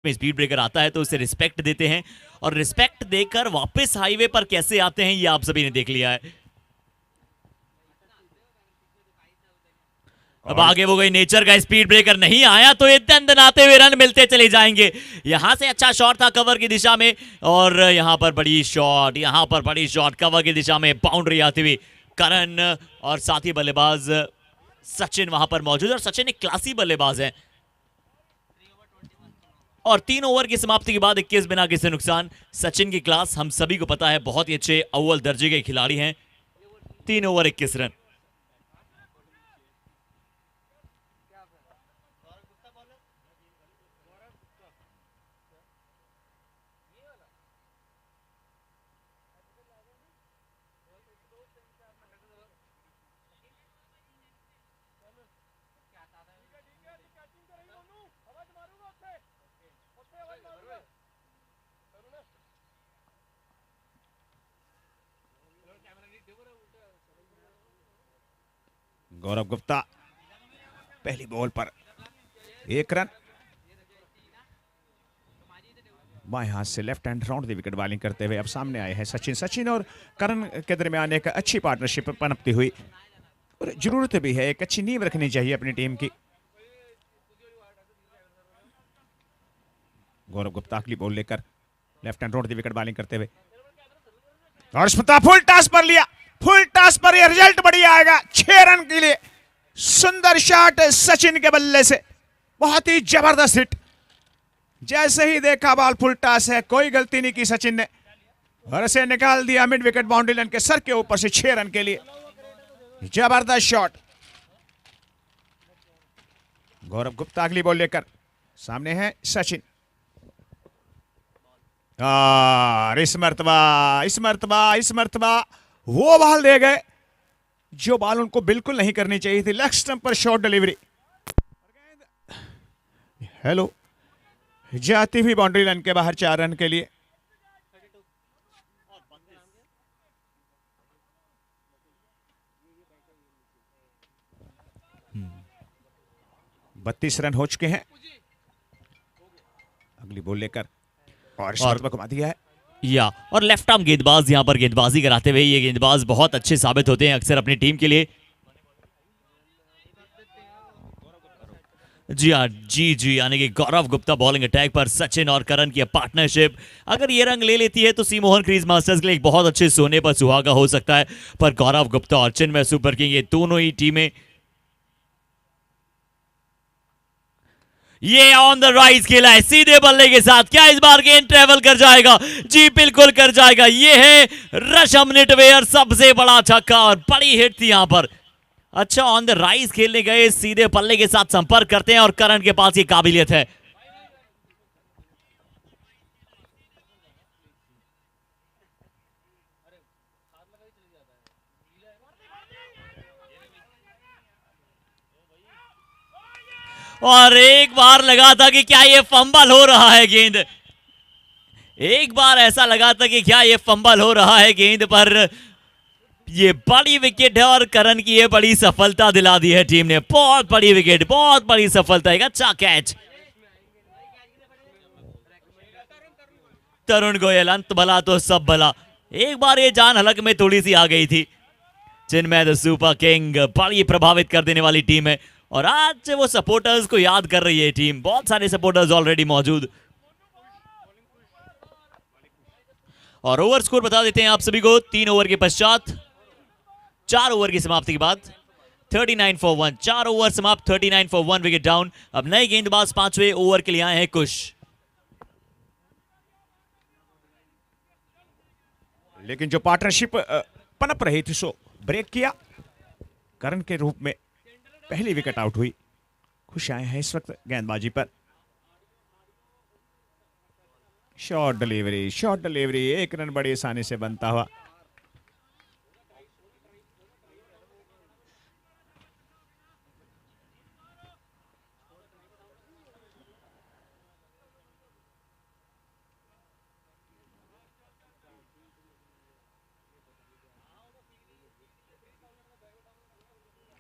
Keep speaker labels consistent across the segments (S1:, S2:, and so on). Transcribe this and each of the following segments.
S1: में speed breaker आता है तो उसे रिस्पेक्ट देते हैं और रिस्पेक्ट देकर वापस हाईवे पर कैसे आते हैं ये आप सभी ने देख लिया है। अब आगे वो गई नेचर का स्पीड ब्रेकर नहीं आया तो ये दंदनाते हुए रन मिलते चले जाएंगे। यहां से अच्छा शॉट था कवर की दिशा में और यहां पर बड़ी शॉट कवर की दिशा में बाउंड्री आती हुई करण और साथी बल्लेबाज सचिन वहां पर मौजूद और सचिन एक क्लासी बल्लेबाज है और 3 ओवर की समाप्ति के बाद 21 बिना किसी नुकसान। सचिन की क्लास हम सभी को पता है, बहुत ही अच्छे अव्वल दर्जे के खिलाड़ी हैं। 3 ओवर 21 रन।
S2: गौरव गुप्ता पहली बॉल पर 1 रन, बाएं हाथ से left hand round the wicket bowling करते हुए अब सामने आए हैं सचिन और करण के दरमियान एक अच्छी पार्टनरशिप पनपती हुई और जरूरत भी है, एक अच्छी नींव रखनी चाहिए अपनी टीम की। गौरव गुप्ता अगली बॉल लेकर left hand round the wicket bowling करते हुए और स्मिता फुल टॉस पर लिया, फुल टॉस पर यह रिजल्ट बढ़िया आएगा 6 रन के लिए। सुंदर शॉट सचिन के बल्ले से, बहुत ही जबरदस्त हिट। जैसे ही देखा बॉल फुल टॉस है, कोई गलती नहीं की सचिन ने और इसे निकाल दिया मिड विकेट बाउंड्री लाइन के सर के ऊपर से 6 रन के लिए। जबरदस्त शॉट। गौरव गुप्ता अगली बॉल लेकर सामने है सचिन और इस मर्तबा वो बॉल दे गए जो बॉल उनको बिल्कुल नहीं करनी चाहिए थी। लेग स्टंप पर शॉर्ट डिलीवरी, हेलो, जाती हुई बाउंड्री लाइन के बाहर 4 रन के लिए। बत्तीस रन हो चुके हैं। अगली बॉल लेकर और घुमा दिया है
S1: और लेफ्ट आर्म गेंदबाज यहां पर गेंदबाजी कराते हुए ये गेंदबाज बहुत अच्छे साबित होते हैं अक्सर अपनी टीम के लिए। जी हाँ, जी यानी कि गौरव गुप्ता बॉलिंग अटैक पर सचिन और करण की पार्टनरशिप अगर ये रंग ले लेती है तो सी मोहन क्रीज मास्टर्स के लिए एक बहुत अच्छे सोने पर सुहागा हो सकता है। पर गौरव गुप्ता और चिन्मय सुपर किंग ये दोनों ही टीमें ये ऑन द राइज खेला है सीधे बल्ले के साथ। क्या इस बार गेंद ट्रेवल कर जाएगा? जी बिल्कुल कर जाएगा। ये है रशम निटवेयर, सबसे बड़ा छक्का और बड़ी हिट थी यहां पर। अच्छा ऑन द राइज खेलने गए, सीधे पल्ले के साथ संपर्क करते हैं और करण के पास ये काबिलियत है। और एक बार लगा था कि क्या ये फंबल हो रहा है गेंद, एक बार ऐसा लगा था कि क्या ये फंबल हो रहा है गेंद पर ये बड़ी विकेट है और करण की ये बड़ी सफलता दिला दी है टीम ने। बहुत बड़ी विकेट, बहुत बड़ी सफलता, एक अच्छा कैच। तरुण गोयल, अंत भला तो सब भला। एक बार ये जान हलक में थोड़ी सी आ गई थी। चिन्मय द सुपर किंग बड़ी प्रभावित कर देने वाली टीम है और आज वो सपोर्टर्स को याद कर रही है टीम। बहुत सारे सपोर्टर्स ऑलरेडी मौजूद। और ओवर स्कोर बता देते हैं आप सभी को। 3 ओवर के पश्चात 4 ओवर की समाप्ति के बाद 39 फॉर 1, 4 ओवर समाप्त, 39 फॉर 1 विकेट डाउन। अब नए गेंदबाज 5वें ओवर के लिए आए हैं कुश।
S2: लेकिन जो पार्टनरशिप पनप रही थी सो ब्रेक किया करण के रूप में। पहली विकेट आउट हुई। खुश आए हैं इस वक्त गेंदबाजी पर। शॉर्ट डिलीवरी 1 रन बड़ी आसानी से बनता हुआ।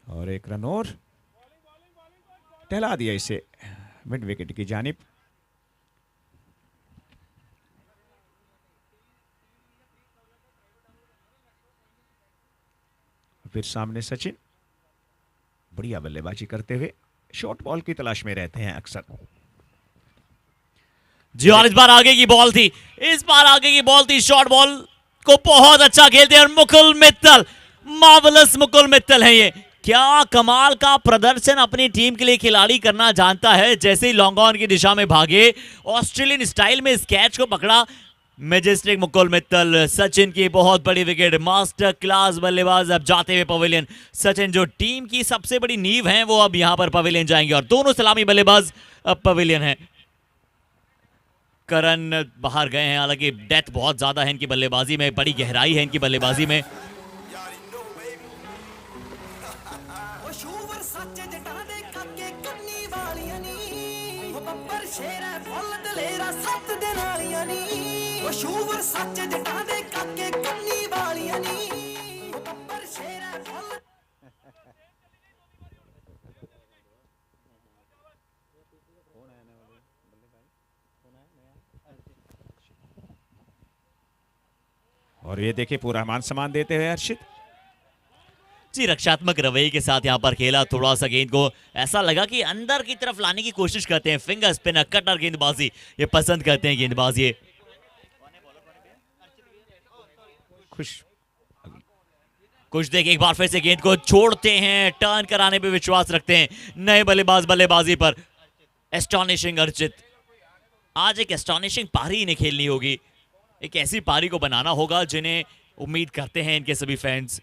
S2: और 1 रन और टहला दिया इसे मिड विकेट की जानिब। फिर सामने सचिन, बढ़िया बल्लेबाजी करते हुए शॉर्ट बॉल की तलाश में रहते हैं अक्सर।
S1: जी, और इस बार आगे की बॉल थी, इस बार आगे की बॉल थी, शॉर्ट बॉल को बहुत अच्छा खेलते हैं और मुकुल मित्तल, मार्वलस मुकुल मित्तल है ये। क्या कमाल का प्रदर्शन अपनी टीम के लिए खिलाड़ी करना जानता है। जैसे ही लॉन्ग ऑन की दिशा में भागे, ऑस्ट्रेलियन स्टाइल में इस कैच को पकड़ा, मैजेस्टिक मुकुल मित्तल। सचिन की बहुत बड़ी विकेट, मास्टर क्लास बल्लेबाज अब जाते हुए पवेलियन। सचिन जो टीम की सबसे बड़ी नींव हैं, वो अब यहां पर पवेलियन जाएंगे और दोनों सलामी बल्लेबाज अब पवेलियन हैं। करण बाहर गए हैं, हालांकि डेथ बहुत ज्यादा है इनकी बल्लेबाजी में, बड़ी गहराई है इनकी बल्लेबाजी में।
S2: और ये देखिए पूरा मान सम्मान देते हुए हर्षित
S1: जी, रक्षात्मक रवैये के साथ यहां पर खेला, थोड़ा सा गेंद को ऐसा लगा कि अंदर की तरफ लाने की कोशिश करते हैं। फिंगर स्पिनर, कटर गेंदबाजी ये पसंद करते हैं गेंदबाज ये। खुश देख एक बार फिर से गेंद को छोड़ते हैं, टर्न कराने पे विश्वास रखते हैं नए बल्लेबाज बल्लेबाजी पर। एस्टॉनिशिंग अर्चित, आज एक एस्टॉनिशिंग पारी इन्हें खेलनी होगी, एक ऐसी पारी को बनाना होगा जिन्हें उम्मीद करते हैं इनके सभी फैंस।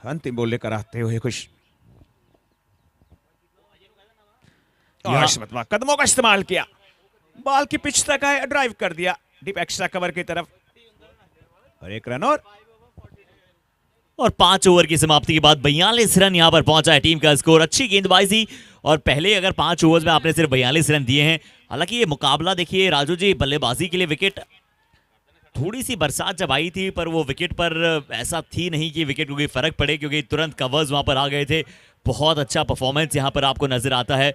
S2: अंतिम बॉल लेकर आते हुए खुश, कदमों का इस्तेमाल किया, बॉल की पिच तक आए, ड्राइव कर दिया डीप एक्स्ट्रा कवर की तरफ और एक रन और
S1: 5 ओवर की समाप्ति के बाद 42 रन यहां पर पहुंचा है टीम का स्कोर। अच्छी गेंदबाजी, और पहले अगर 5 ओवर्स में आपने सिर्फ 42 रन दिए हैं। हालांकि ये मुकाबला देखिए राजू जी, बल्लेबाजी के लिए विकेट, थोड़ी सी बरसात जब आई थी पर वो विकेट पर ऐसा थी नहीं कि विकेट को कोई फर्क पड़े, क्योंकि तुरंत कवर्स वहां पर आ गए थे। बहुत अच्छा परफॉर्मेंस यहां पर आपको नजर आता है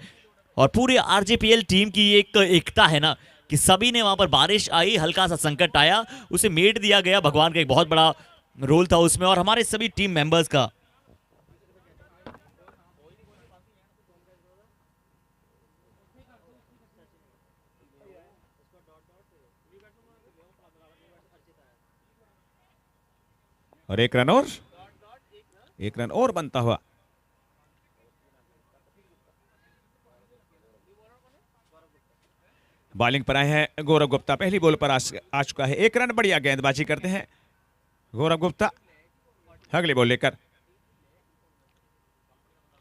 S1: और पूरी आरजेपीएल टीम की एक एकता है ना कि सभी ने वहां पर, बारिश आई, हल्का सा संकट आया, उसे मेट दिया गया, भगवान का एक बहुत बड़ा रोल था उसमें और हमारे सभी टीम मेंबर्स का।
S2: और एक रन और बनता हुआ। बॉलिंग पर आए हैं गौरव गुप्ता, पहली बॉल पर आ चुका है 1 रन, बढ़िया गेंदबाजी करते हैं गौरव गुप्ता। अगली बॉल लेकर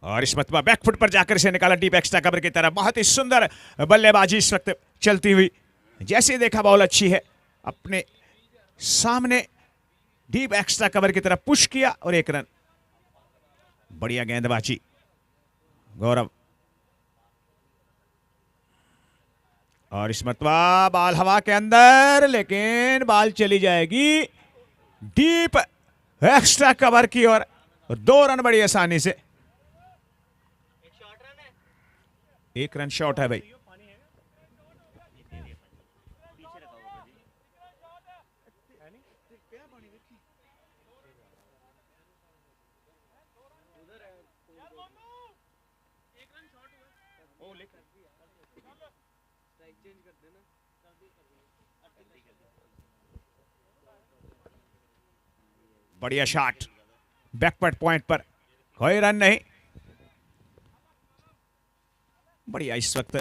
S2: और इस मरतबा बैकफुट पर जाकर से निकाला डीप एक्स्ट्रा कवर की तरफ। बहुत ही सुंदर बल्लेबाजी इस वक्त चलती हुई, जैसे ही देखा बॉल अच्छी है, अपने सामने डीप एक्स्ट्रा कवर की तरफ पुश किया और 1 रन, बढ़िया गेंदबाजी गौरव। और इस मरतबा बॉल हवा के अंदर, लेकिन बॉल चली जाएगी डीप एक्स्ट्रा कवर की ओर, 2 रन बड़ी आसानी से। 1 रन शॉट है भाई। बढ़िया शॉट, बैकवर्ड पॉइंट पर, कोई रन नहीं। बढ़िया इस वक्त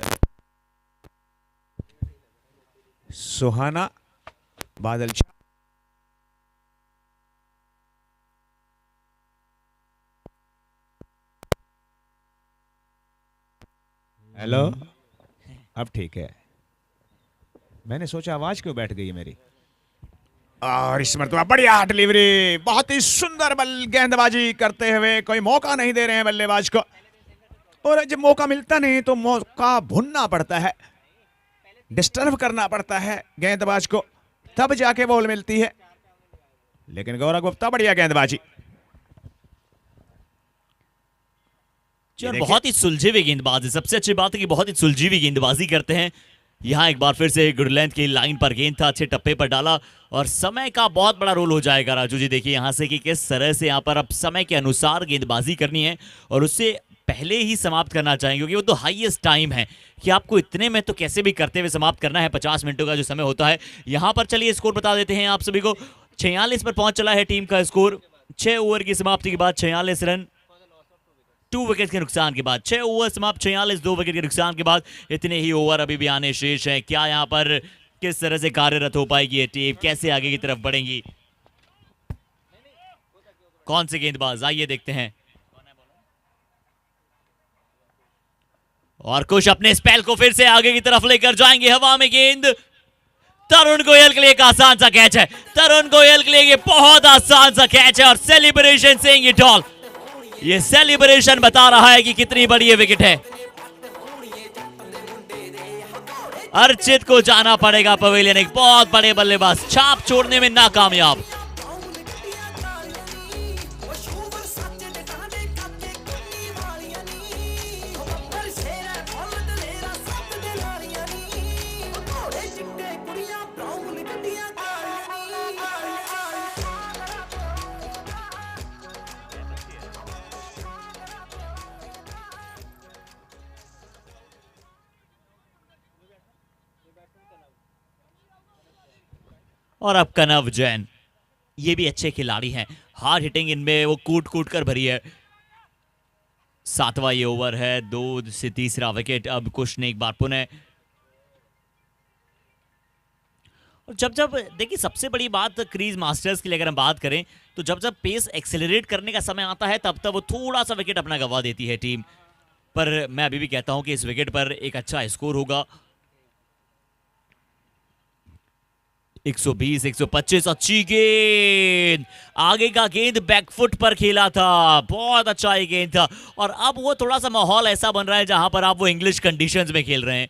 S2: सुहाना बादल। हेलो, अब ठीक है। मैंने सोचा आवाज क्यों बैठ गई है मेरी। और इस मरतबा बढ़िया डिलीवरी, बहुत ही सुंदर गेंदबाजी करते हुए, कोई मौका नहीं दे रहे हैं बल्लेबाज को, और जब मौका मिलता नहीं तो मौका भुनना पड़ता है, डिस्टर्ब करना पड़ता है गेंदबाज को, तब जाके बॉल मिलती है। लेकिन गौरव गुप्ता बढ़िया गेंदबाजी,
S1: बहुत ही सुलझे हुए गेंदबाज है। सबसे अच्छी बात है कि बहुत ही सुलझी हुई गेंदबाजी करते हैं। यहां एक बार फिर से गुड लेंथ की लाइन पर गेंद था, अच्छे टप्पे पर डाला और समय का बहुत बड़ा रोल हो जाएगा राजू जी। देखिए यहां से कि किस तरह से यहां पर अब समय के अनुसार गेंदबाजी करनी है और उससे पहले ही समाप्त करना चाहिए, क्योंकि वो तो हाईएस्ट टाइम है कि आपको इतने में तो कैसे भी करते हुए समाप्त करना है। 50 मिनटों का जो समय होता है। यहां पर चलिए स्कोर बता देते हैं आप सभी को। 46 पर पहुंच चला है टीम का स्कोर। 6 ओवर की समाप्ति के बाद 46 रन 2 विकेट के नुकसान के बाद। 6 ओवर समाप्त, 46 2 विकेट के नुकसान के बाद। इतने ही ओवर अभी भी आने शेष हैं। क्या यहाँ पर किस तरह से कार्यरत हो पाएगी ये टीम, कैसे आगे की तरफ बढ़ेंगी, कौन से गेंदबाज, आइए देखते हैं। और कुछ अपने स्पेल को फिर से आगे की तरफ लेकर जाएंगे। हवा में गेंद तरुण गोयल के लिए एक आसान सा कैच है। तरुण गोयल के लिए ये बहुत आसान सा कैच है और सेलिब्रेशन सेइंग इट ऑल। ये सेलिब्रेशन बता रहा है कि कितनी बड़ी ये विकेट है। अर्चित को जाना पड़ेगा पवेलियन, एक बहुत बड़े बल्लेबाज छाप छोड़ने में नाकामयाब। और अब कनव जैन, ये भी अच्छे खिलाड़ी हैं, हार्ड हिटिंग इनमें वो कूट कूट कर भरी है। 7वां ये ओवर है, 2 से तीसरा विकेट। अब कुछ ने एक बार पुनः, और जब जब देखिए सबसे बड़ी बात क्रीज मास्टर्स के लिए अगर हम बात करें तो जब जब पेस एक्सेलरेट करने का समय आता है तब तब वो थोड़ा सा विकेट अपना गंवा देती है टीम। पर मैं अभी भी कहता हूं कि इस विकेट पर एक अच्छा स्कोर होगा। 120 125, अच्छी गेंद, आगे का गेंद बैकफुट पर खेला था, बहुत अच्छा ये गेंद था। और अब वो थोड़ा सा माहौल ऐसा बन रहा है जहां पर आप वो इंग्लिश कंडीशंस में खेल रहे हैं।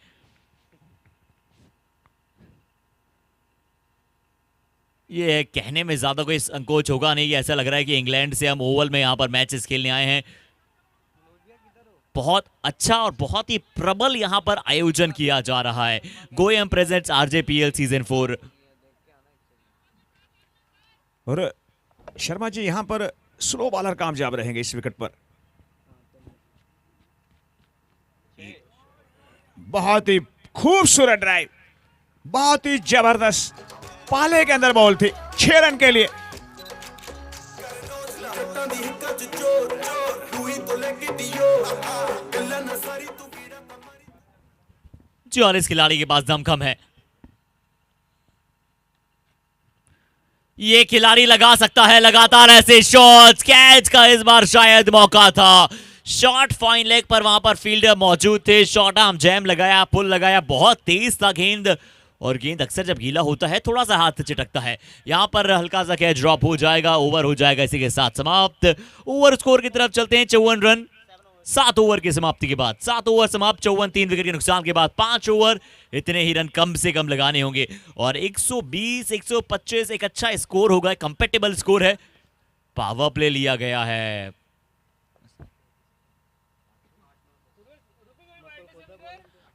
S1: ये कहने में ज्यादा कोई संकोच होगा नहीं, ऐसा लग रहा है कि इंग्लैंड से हम ओवल में यहां पर मैचेस खेलने आए हैं। बहुत अच्छा और बहुत ही प्रबल यहां पर आयोजन किया जा रहा है। गोएम प्रेजेंट्स आरजेपीएल सीजन 4।
S2: और शर्मा जी यहां पर स्लो बॉलर कामयाब रहेंगे इस विकेट पर। बहुत ही खूबसूरत ड्राइव, बहुत ही जबरदस्त, पाले के अंदर बॉल थी 6 रन के लिए।
S1: जो इस खिलाड़ी के पास दमखम है, ये खिलाड़ी लगा सकता है लगातार ऐसे शॉट्स। कैच का इस बार शायद मौका था। शॉट फाइन लेग पर वहां पर फील्डर मौजूद थे, शॉर्ट आर्म जैम लगाया, पुल लगाया, बहुत तेज था गेंद। और गेंद अक्सर जब गीला होता है थोड़ा सा हाथ चिटकता है। यहां पर हल्का सा कैच ड्रॉप हो जाएगा, ओवर हो जाएगा इसी के साथ समाप्त। ओवर स्कोर की तरफ चलते हैं। 54 रन 7 ओवर की समाप्ति के बाद। 7 ओवर समाप्त, 54 3 विकेट के नुकसान के बाद। 5 ओवर, इतने ही रन कम से कम लगाने होंगे। और 120 125 एक अच्छा स्कोर होगा, कंपेटेबल स्कोर है। पावर प्ले लिया गया है।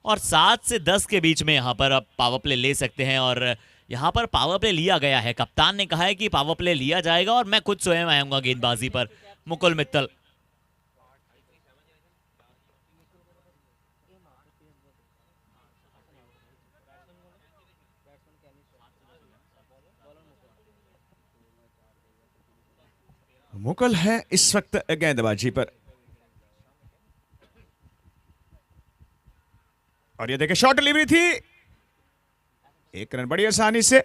S1: और 7 से 10 के बीच में यहां पर आप पावर प्ले ले सकते हैं। और यहां पर पावर प्ले लिया गया है। कप्तान ने कहा है कि पावर प्ले लिया जाएगा और मैं खुद स्वयं आऊंगा गेंदबाजी पर। मुकुल मित्तल,
S2: मुकुल है इस वक्त गेंदबाजी पर। और ये देखिए शॉर्ट डिलीवरी थी, 1 रन बड़ी आसानी से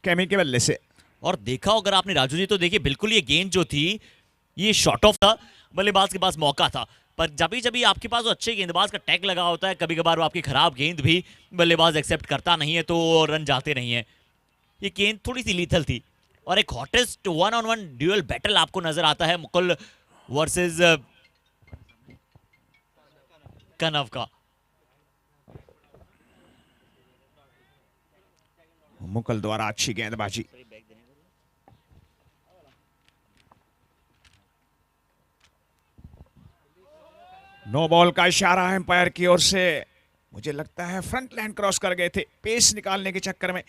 S2: कैमी के बल्ले से।
S1: और देखा अगर आपने राजू जी तो देखिए बिल्कुल ये गेंद जो थी ये शॉर्ट ऑफ था, बल्लेबाज के पास मौका था। पर जब भी आपके पास वो अच्छे गेंदबाज का टैग लगा होता है, कभी कभार वो आपकी खराब गेंद भी बल्लेबाज एक्सेप्ट करता नहीं है तो रन जाते नहीं है। ये गेंद थोड़ी सी लीथल थी। और एक हॉटेस्ट 1-on-1 ड्यूअल बैटल आपको नजर आता है मुकुल वर्सेस कनव का।
S2: मुकुल द्वारा अच्छी गेंदबाजी। नो बॉल का इशारा है अंपायर की ओर से। मुझे लगता है फ्रंट लाइन क्रॉस कर गए थे पेस निकालने के चक्कर में।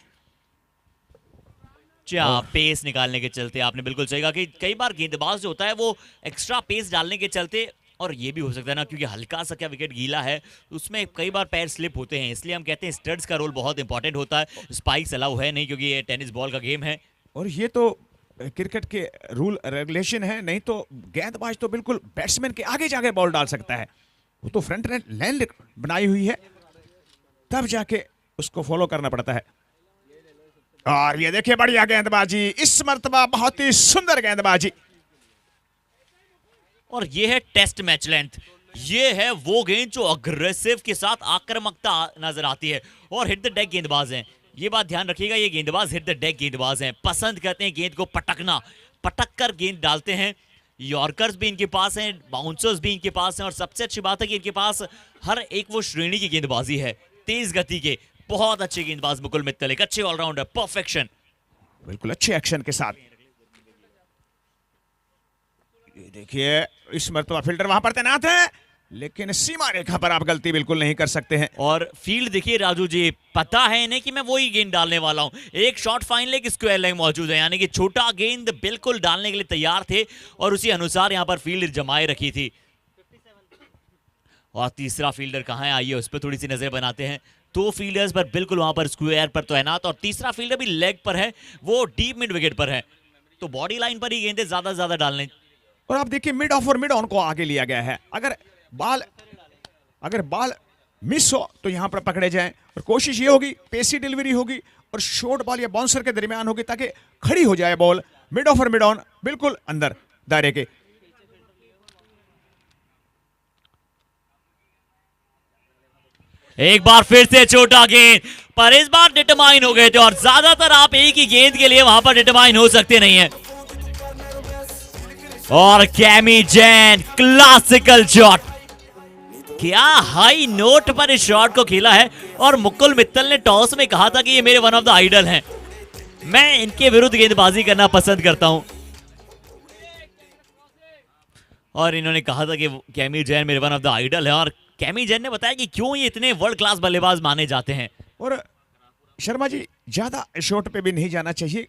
S1: जी हाँ, पेस निकालने के चलते आपने बिल्कुल सही कहा कि कई बार गेंदबाज जो होता है वो एक्स्ट्रा पेस डालने के चलते, और ये भी हो सकता है ना क्योंकि हल्का सा क्या विकेट गीला है उसमें कई बार पैर स्लिप होते हैं, इसलिए हम कहते हैं स्टड्स का रोल बहुत इंपॉर्टेंट होता है। स्पाइक्स अलाउ है नहीं क्योंकि ये टेनिस बॉल का गेम है।
S2: और ये तो क्रिकेट के रूल रेगुलेशन है, नहीं तो गेंदबाज तो बिल्कुल बैट्समैन के आगे जाके बॉल डाल सकता है। वो तो फ्रंट लाइन बनाई हुई है, तब जाके उसको फॉलो करना पड़ता है। और ये देखिए बढ़िया गेंदबाजी, इस मर्तबा बहुत ही सुंदर गेंदबाजी।
S1: और ये है टेस्ट मैच लेंथ, ये है वो गेंद जो अग्रेसिव के साथ आक्रामकता नजर आती है। और हिट द डेक गेंदबाज हैं, ये बात ध्यान रखिएगा, ये गेंदबाज हिट द डेक गेंदबाज हैं, पसंद करते हैं गेंद को पटकना, पटक कर गेंद डालते हैं। यॉर्कर्स भी इनके पास हैं, बाउंसर्स भी इनके पास हैं, और सबसे अच्छी बात है कि इनके पास हर एक वो श्रेणी की गेंदबाजी है, तेज गति के बहुत अच्छे गेंदबाज मुकुल मित्तल, एक अच्छे ऑलराउंडर, परफेक्शन,
S2: बिल्कुल अच्छे एक्शन के साथ। ये देखिए इस मर्तबा फील्डर वहां पर तैनात है, लेकिन सीमा रेखा पर आप गलती बिल्कुल नहीं कर सकते हैं।
S1: और फील्ड देखिए राजू जी, पता है इन्हें कि मैं वही गेंद डालने वाला हूं। एक shot fine leg square leg मौजूद है, यानी कि छोटा गेंद बिल्कुल डालने के लिए तैयार थे और उसी अनुसार यहां पर फील्ड जमाए रखी थी। और तीसरा फील्डर कहां है, आइए उस पर थोड़ी सी नजर बनाते हैं। दो फील्डर्स पर बिल्कुल वहां पर स्क्वायर पर तैनात, और तीसरा फील्डर भी लेग पर है, वो डीप मिड विकेट पर है, तो बॉडी लाइन पर ही गेंदें ज्यादा से ज्यादा डालने।
S2: और आप देखिए मिड ऑफ और मिड ऑन को आगे लिया गया है, अगर बॉल मिस हो तो यहां पर पकड़े जाएं, और कोशिश ये होगी पेसी डिलीवरी होगी और शॉर्ट बॉल या बाउंसर के दरमियान होगी ताकि खड़ी हो जाए बॉल। मिड ऑफ और मिड ऑन बिल्कुल अंदर दायरे के।
S1: एक बार फिर से छोटा गेंद, पर इस बार डिटरमाइन हो गए थे, और ज्यादातर आप एक ही गेंद के लिए वहां पर डिटरमाइन हो सकते नहीं है। और कैमी जैन क्लासिकल शॉट, क्या हाई नोट पर इस शॉट को खेला है। और मुकुल मित्तल ने टॉस में कहा था कि ये मेरे वन ऑफ द आइडल हैं, मैं इनके विरुद्ध गेंदबाजी करना पसंद करता हूं, और इन्होंने कहा था कि कैमी जैन मेरे वन ऑफ द आइडल है। और कैमी जैन ने बताया कि क्यों ये इतने वर्ल्ड क्लास बल्लेबाज माने जाते हैं।
S2: और शर्मा जी ज्यादा शॉट पे भी नहीं जाना चाहिए,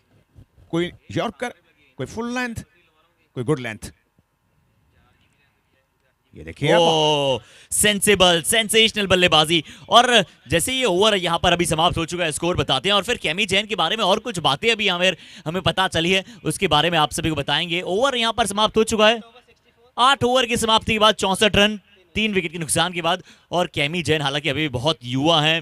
S2: कोई यॉर्कर, कोई फुल लेंथ, कोई गुड लेंथ। ये देखिए
S1: सेंसिबल सेंसेशनल बल्लेबाजी। और जैसे ये ओवर यहां पर अभी समाप्त हो चुका है, स्कोर बताते हैं, और फिर कैमी जैन के बारे में और कुछ बातें अभी हमें पता चली है, उसके बारे में आप सभी को बताएंगे। ओवर यहां पर समाप्त हो चुका है, 8 ओवर की समाप्ति के बाद 64 रन, 3 विकेट के नुकसान के बाद। और कैमी जैन हालांकि अभी बहुत युवा हैं,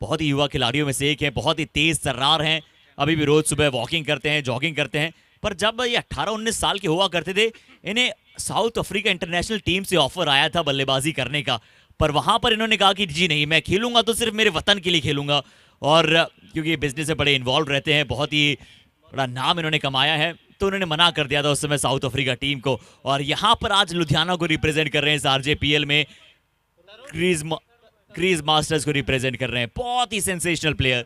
S1: बहुत ही युवा खिलाड़ियों में से एक है, बहुत ही तेज तर्रार हैं, अभी भी रोज सुबह वॉकिंग करते हैं, जॉगिंग करते हैं। पर जब ये 18-19 साल के हुआ करते थे, इन्हें साउथ अफ्रीका इंटरनेशनल टीम से ऑफर आया था बल्लेबाजी करने का, पर वहां पर इन्होंने कहा कि जी नहीं, मैं खेलूंगा तो सिर्फ मेरे वतन के लिए खेलूंगा। और क्योंकि ये बिजनेस से बड़े इन्वॉल्व रहते हैं, बहुत ही बड़ा नाम इन्होंने कमाया है, तो उन्होंने मना कर दिया था उस समय साउथ अफ्रीका टीम को। और यहां पर आज लुधियाना को रिप्रेजेंट कर रहे हैं इस आरजेपीएल में, क्रीज मास्टर्स को रिप्रेजेंट कर रहे हैं, बहुत ही सेंसेशनल प्लेयर।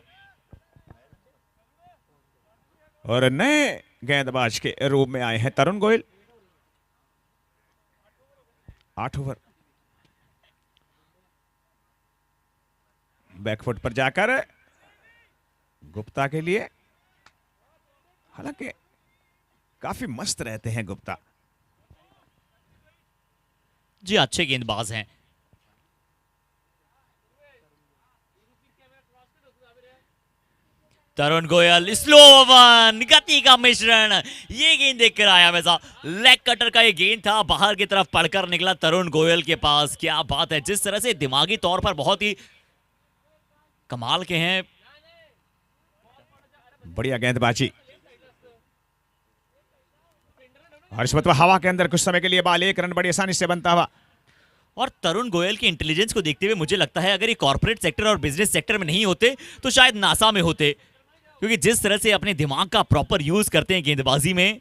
S2: और नए गेंदबाज के रूप में आए हैं तरुण गोयल। 8 ओवर बैकफुट पर जाकर गुप्ता के लिए, हालांकि काफी मस्त रहते हैं गुप्ता
S1: जी, अच्छे गेंदबाज हैं। तरुण गोयल स्लो वन, गति का मिश्रण, ये गेंद देखकर आया वैसा लेग कटर का ये गेंद था, बाहर की तरफ पड़कर निकला तरुण गोयल के पास। क्या बात है, जिस तरह से दिमागी तौर पर बहुत ही कमाल के हैं,
S2: बढ़िया गेंदबाजी। और इस वक्त हवा के अंदर कुछ समय के लिए बॉल 1 रन बड़ी आसानी से बनता हुआ।
S1: और तरुण गोयल के इंटेलिजेंस को देखते हुए मुझे लगता है अगर ये कॉर्पोरेट सेक्टर और बिजनेस सेक्टर में नहीं होते तो शायद नासा में होते, क्योंकि जिस तरह से अपने दिमाग का प्रॉपर यूज करते हैं गेंदबाजी में,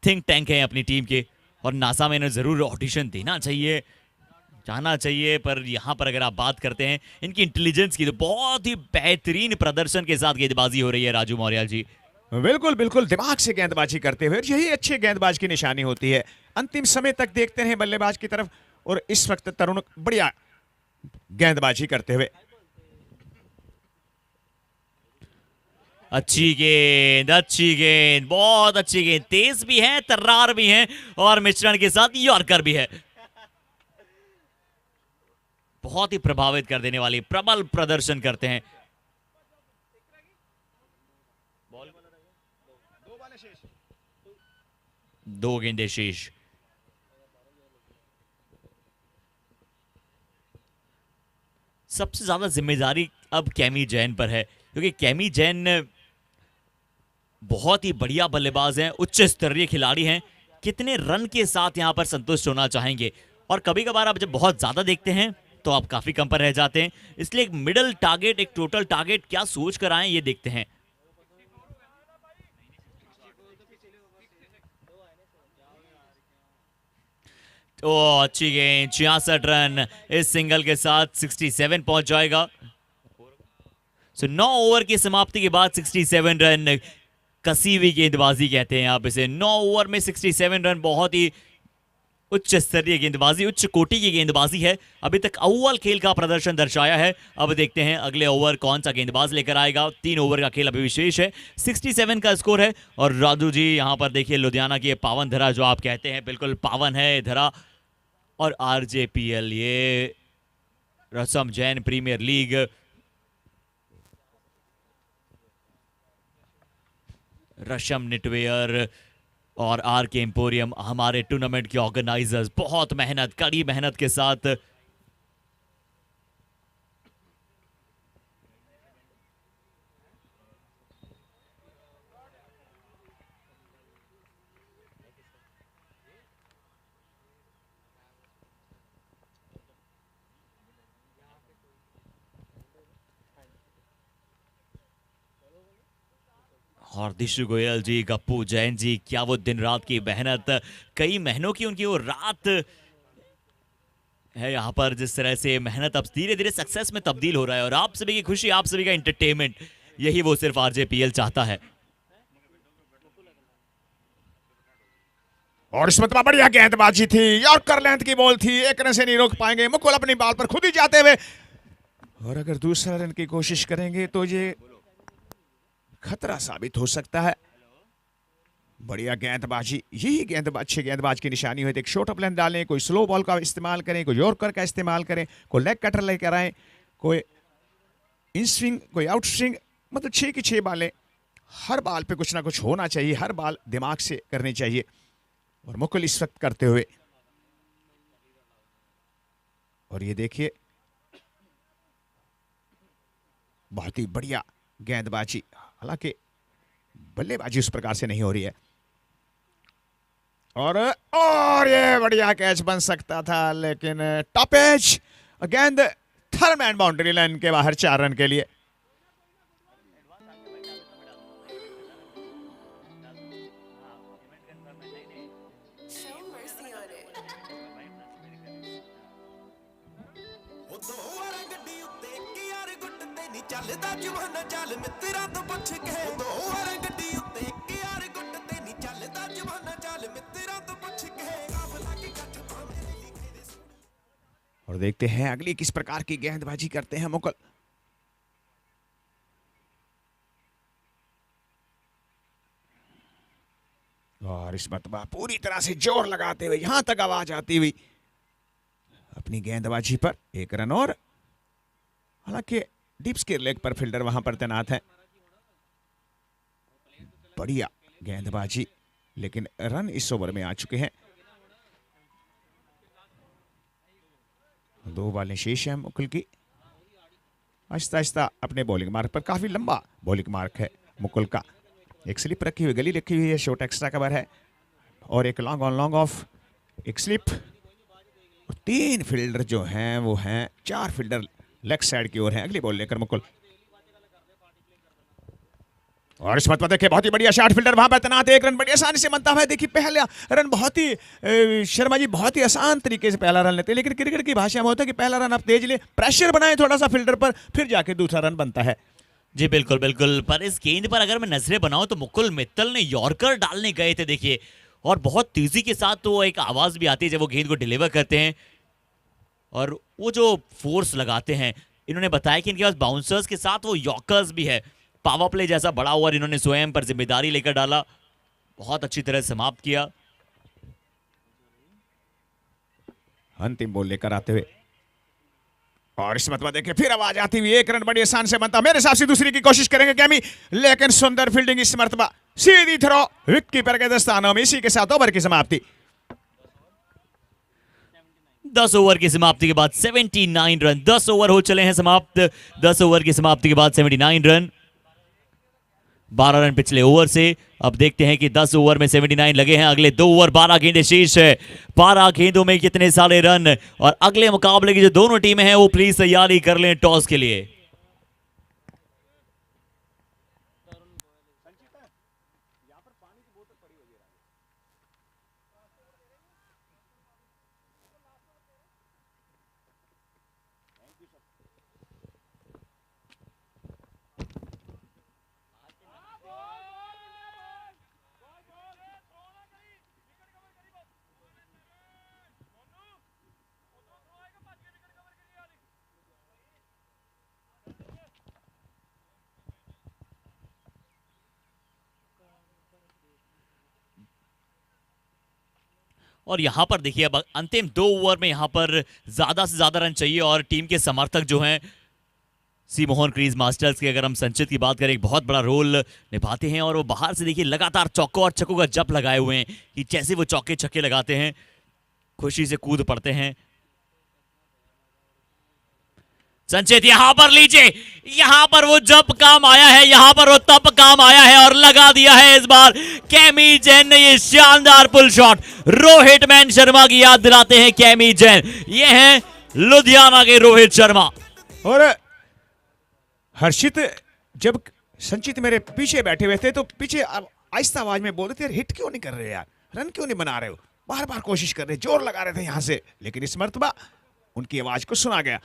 S1: थिंक टैंक है अपनी टीम के, और नासा में इन्हें जरूर ऑडिशन देना चाहिए, जाना चाहिए। पर यहां पर अगर आप बात करते हैं इनकी इंटेलिजेंस की, तो बहुत ही बेहतरीन प्रदर्शन के साथ गेंदबाजी हो रही है राजू मौर्य जी।
S2: बिल्कुल बिल्कुल दिमाग से गेंदबाजी करते हुए, यही अच्छे गेंदबाज की निशानी होती है। अंतिम समय तक देखते रहे बल्लेबाज की तरफ, और इस वक्त तरुण बढ़िया गेंदबाजी करते हुए।
S1: अच्छी गेंद, बहुत अच्छी गेंद, तेज भी है, तर्रार भी है और मिश्रण के साथ यॉर्कर भी है। बहुत ही प्रभावित कर देने वाली, प्रबल प्रदर्शन करते हैं। दो गेंदे शेष। सबसे ज्यादा जिम्मेदारी अब कैमी जैन पर है, क्योंकि कैमी जैन बहुत ही बढ़िया बल्लेबाज हैं, उच्च स्तरीय खिलाड़ी हैं। कितने रन के साथ यहां पर संतुष्ट होना चाहेंगे? और कभी कभार आप जब बहुत ज्यादा देखते हैं तो आप काफी कम पर रह जाते हैं, इसलिए एक मिडिल टारगेट, एक टोटल टारगेट क्या सोच कर आए ये देखते हैं। तो अच्छी गेंद, 66 रन इस सिंगल के साथ 67 पहुंच जाएगा। 9 ओवर की समाप्ति के बाद 67 रन, कसी हुई गेंदबाजी कहते हैं आप इसे। 9 ओवर में 67 रन बहुत ही उच्च स्तरीय गेंदबाजी, उच्च कोटि की गेंदबाजी है। अभी तक अव्वल खेल का प्रदर्शन दर्शाया है। अब देखते हैं अगले ओवर कौन सा गेंदबाज लेकर आएगा। 3 ओवर का खेल अभी विशेष है, 67 का स्कोर है। और राजू जी यहां पर देखिए लुधियाना की पावन धरा जो आप कहते हैं, बिल्कुल पावन है धरा। और आरजेपीएल, ये रसम जैन प्रीमियर लीग, रशम निटवेयर और आर के एम्पोरियम हमारे टूर्नामेंट के ऑर्गेनाइजर्स बहुत मेहनत, कड़ी मेहनत के साथ और दिशु गोयल जी, गप्पू जैन जी, क्या वो दिन रात की मेहनत, कई महीनों की उनकी वो रात है यहाँ पर। जिस तरह से मेहनत अब धीरे धीरे सक्सेस में तब्दील हो रहा है और आप सभी की खुशी, आप सभी का एंटरटेनमेंट, यही वो सिर्फ आरजेपीएल चाहता है।
S2: और इसमें तो बढ़िया गेंदबाजी थी, यॉर्कर लेंथ की बॉल थी, एक रन से नहीं रोक पाएंगे। मुकुल अपनी बॉल पर खुद ही जाते हुए, और अगर दूसरा रन की कोशिश करेंगे तो ये खतरा साबित हो सकता है। बढ़िया गेंदबाजी, यही अच्छे गेंदबाज की निशानी होती है। एक शॉर्ट ऑफ लेंथ डालें, कोई स्लो बॉल का इस्तेमाल करें, कोई यॉर्कर का इस्तेमाल करें, कोई लेग कटर लेकर आए, कोई इन स्विंग, कोई आउट स्विंग, मतलब 6 की 6 बालें। हर बाल पे कुछ ना कुछ होना चाहिए, हर बाल दिमाग से करनी चाहिए। और मुकुल इस वक्त करते हुए, और ये देखिए बहुत ही बढ़िया गेंदबाजी, हालांकि बल्लेबाजी उस प्रकार से नहीं हो रही है। और ये बढ़िया कैच बन सकता था, लेकिन टॉप एज, गेंद थर्ड मैन बाउंड्री लाइन के बाहर 4 रन के लिए।
S3: ਚੱਲਦਾ ਜਵਾਨਾ ਚੱਲ ਮਿੱਤਰਾਂ ਤੋਂ ਪੁੱਛ ਕੇ ਦੋ ਵਾਰ ਗੱਡੀ ਉੱਤੇ ਇੱਕ ਯਾਰ ਗੁੱਟ ਤੇ ਨਹੀਂ ਚੱਲਦਾ ਜਵਾਨਾ ਚੱਲ ਮਿੱਤਰਾਂ ਤੋਂ ਪੁੱਛ ਕੇ ਕਾਫਲਾ ਕੀ ਗੱਠ ਪਾ ਮੇਰੇ ਲਿਖੇ ਦੇ।
S2: और देखते हैं अगली किस प्रकार की गेंदबाजी करते हैं मुकुल। और इस मरतबा पूरी तरह से जोर लगाते हुए, यहां तक आवाज आती हुई अपनी गेंदबाजी पर 1 रन। और हालांकि डीप स्केयर लेग पर फील्डर वहां पर तैनात है। बढ़िया गेंदबाजी, लेकिन रन इस ओवर में आ चुके हैं। 2 बॉलें शेष हैं मुकुल की। आहिस्ता आहिस्ता अपने बॉलिंग मार्क पर, काफी लंबा बॉलिंग मार्क है मुकुल का। एक स्लिप रखी हुई, गली रखी हुई है, शॉर्ट एक्स्ट्रा कवर है, और एक लॉन्ग ऑन लॉन्ग ऑफ, एक स्लिप। 3 फील्डर जो हैं वो हैं, 4 फील्डर लेग साइड की ओर है। अगली बॉल लेकर मुकुल, और इस मत देखिए बहुत ही बढ़िया शॉट, फील्डर वहां पर तैनात, 1 रन बड़ी आसानी से बनता है। देखिए पहला रन बहुत ही, शर्मा जी बहुत ही आसान तरीके से पहला रन लेते हैं, लेकिन क्रिकेट की भाषा में होता है कि पहला रन आप तेज ले, प्रेशर बनाए थोड़ा सा फील्डर पर, फिर जाके दूसरा रन बनता है।
S1: जी बिल्कुल बिल्कुल। पर इस गेंद पर अगर मैं नजरें बनाऊं तो मुकुल मित्तल ने यॉर्कर डालने गए थे देखिए, और बहुत तेजी के साथ तो एक आवाज भी आती है जब वो गेंद को डिलीवर करते हैं। और वो जो फोर्स लगाते हैं, इन्होंने बताया कि इनके पास बाउंसर्स के साथ वो यॉर्कर्स भी है। पावर प्ले जैसा बड़ा ओवर इन्होंने स्वयं पर जिम्मेदारी लेकर डाला, बहुत अच्छी तरह समाप्त किया।
S2: अंतिम बॉल लेकर आते हुए और इस मरतबा देखिए फिर आवाज आती हुई, 1 रन बड़ी आसान से बनता। मेरे हिसाब से दूसरी की कोशिश करेंगे कैमी, लेकिन सुंदर फील्डिंग इस मरतबा, सीधी थ्रो विकेट कीपर के दस्तानों में। इसी के साथ ओवर की समाप्ति।
S1: 10 ओवर की समाप्ति के बाद 79 रन। 10 ओवर हो चले हैं समाप्त। 10 ओवर की समाप्ति के बाद 79 रन, 12 रन पिछले ओवर से। अब देखते हैं कि 10 ओवर में 79 लगे हैं। अगले 2 ओवर, 12 गेंदें शेष है। 12 गेंदों में कितने सारे रन। और अगले मुकाबले की जो दोनों टीमें हैं वो प्लीज तैयारी कर लें टॉस के लिए। और यहां पर देखिए अब अंतिम 2 ओवर में यहां पर ज्यादा से ज्यादा रन चाहिए और टीम के समर्थक जो हैं सी मोहन क्रीज मास्टर्स की, अगर हम संचित की बात करें, एक बहुत बड़ा रोल निभाते हैं। और वो बाहर से देखिए लगातार चौकों और छक्कों का जप लगाए हुए हैं कि जैसे वो चौके छक्के लगाते हैं खुशी से कूद पड़ते हैं। संचित यहां पर लीजिए, यहां पर वो जब काम आया है, यहां पर वो तब काम आया है और लगा दिया है इस बार कैमी जैन ने ये शानदार pull shot. Rohit man Sharma की याद दिलाते हैं कैमी जैन। ये हैं लुधियाना के रोहित शर्मा।
S2: और हर्षित, जब संचित मेरे पीछे बैठे हुए थे तो पीछे आहिस्ता आवाज में बोल रहे थे, हिट क्यों नहीं कर रहे यार, रन क्यों नहीं बना रहे हो, बार बार कोशिश कर रहे, जोर लगा रहे थे यहां से। लेकिन इस मर्तबा उनकी आवाज को सुना गया।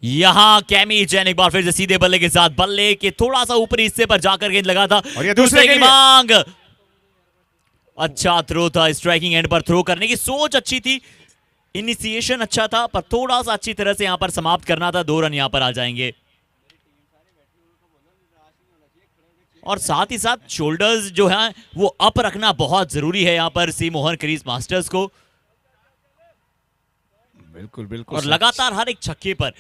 S1: यहां कैमी जैन एक बार फिर से सीधे बल्ले के साथ, बल्ले के थोड़ा सा ऊपरी हिस्से पर जाकर गेंद लगा था
S2: और ये दूसरे
S1: की मांग। अच्छा थ्रो था, स्ट्राइकिंग एंड पर थ्रो करने की सोच अच्छी थी, इनिशिएशन अच्छा था, पर थोड़ा सा अच्छी तरह से यहां पर समाप्त करना था। 2 रन यहां पर आ जाएंगे। और साथ ही साथ शोल्डर्स जो है वो अप रखना बहुत जरूरी है यहां पर सी मोहन क्रीज मास्टर्स को।
S2: बिल्कुल बिल्कुल।
S1: और लगातार हर एक छक्के पर,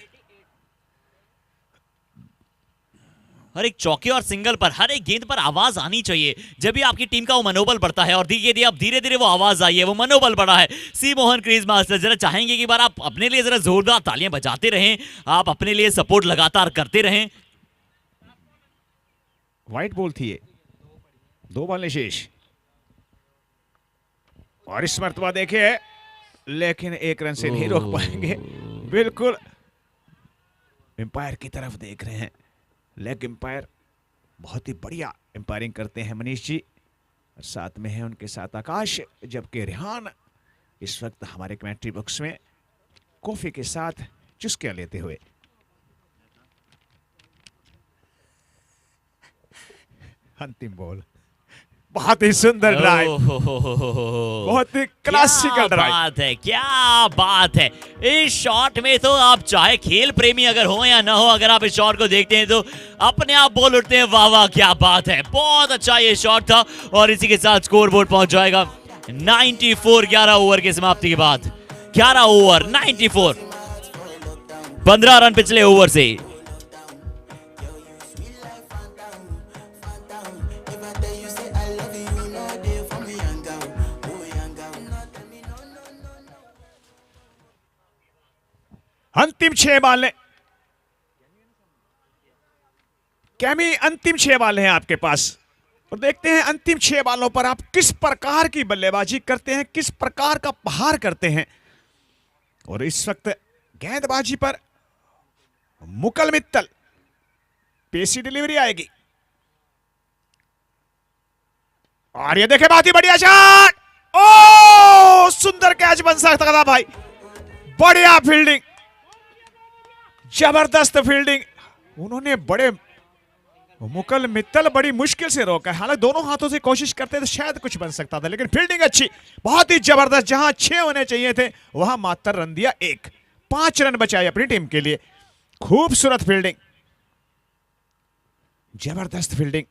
S1: हर एक चौके और सिंगल पर, हर एक गेंद पर आवाज आनी चाहिए, जब भी आपकी टीम का वो मनोबल बढ़ता है। और देखिए अब धीरे धीरे वो आवाज आई है, वो मनोबल बढ़ा है। सी मोहन क्रीज मास्टर्स जरा चाहेंगे कि बार आप अपने लिए जरा जोरदार तालियां बजाते रहें, आप अपने लिए सपोर्ट लगातार करते रहें।
S2: व्हाइट बॉल थी ये, 2 बॉलें शेष। और इस मर्तबा देखिए, लेकिन 1 रन से नहीं रोक पाएंगे। बिल्कुल एम्पायर की तरफ देख रहे हैं। लेग एम्पायर बहुत ही बढ़िया एम्पायरिंग करते हैं मनीष जी। और साथ में है उनके साथ आकाश, जबकि रेहान इस वक्त हमारे कमेंट्री बॉक्स में कॉफी के साथ चुस्कियां लेते हुए। अंतिम बॉल, बहुत ही सुंदर ड्राइव, बहुत ही क्लासिकल ड्राइव।
S1: बात है, क्या बात है। इस शॉट में तो आप चाहे खेल प्रेमी अगर हो या ना हो, अगर आप इस शॉट को देखते हैं तो अपने आप बोल उठते हैं वाह वाह क्या बात है। बहुत अच्छा ये शॉट था। और इसी के साथ स्कोर बोर्ड पहुंच जाएगा 94। 11 ओवर की समाप्ति के बाद 11 ओवर 94, 15 रन पिछले ओवर से।
S2: अंतिम 6 बालें कैमी, अंतिम 6 बालें हैं आपके पास। और देखते हैं अंतिम 6 बालों पर आप किस प्रकार की बल्लेबाजी करते हैं, किस प्रकार का प्रहार करते हैं। और इस वक्त गेंदबाजी पर मुकल मित्तल, पेसी डिलीवरी आएगी। और ये देखे, बहुत ही बढ़िया शॉट। ओ सुंदर कैच बन सकता था भाई, बढ़िया फील्डिंग, जबरदस्त फील्डिंग। उन्होंने बड़े मुकुल मित्तल बड़ी मुश्किल से रोका है, हालांकि दोनों हाथों से कोशिश करते तो शायद कुछ बन सकता था, लेकिन फील्डिंग अच्छी, बहुत ही जबरदस्त। जहां 6 होने चाहिए थे वहां मात्र रन दिया 1, 5 रन बचाए अपनी टीम के लिए। खूबसूरत फील्डिंग, जबरदस्त फील्डिंग,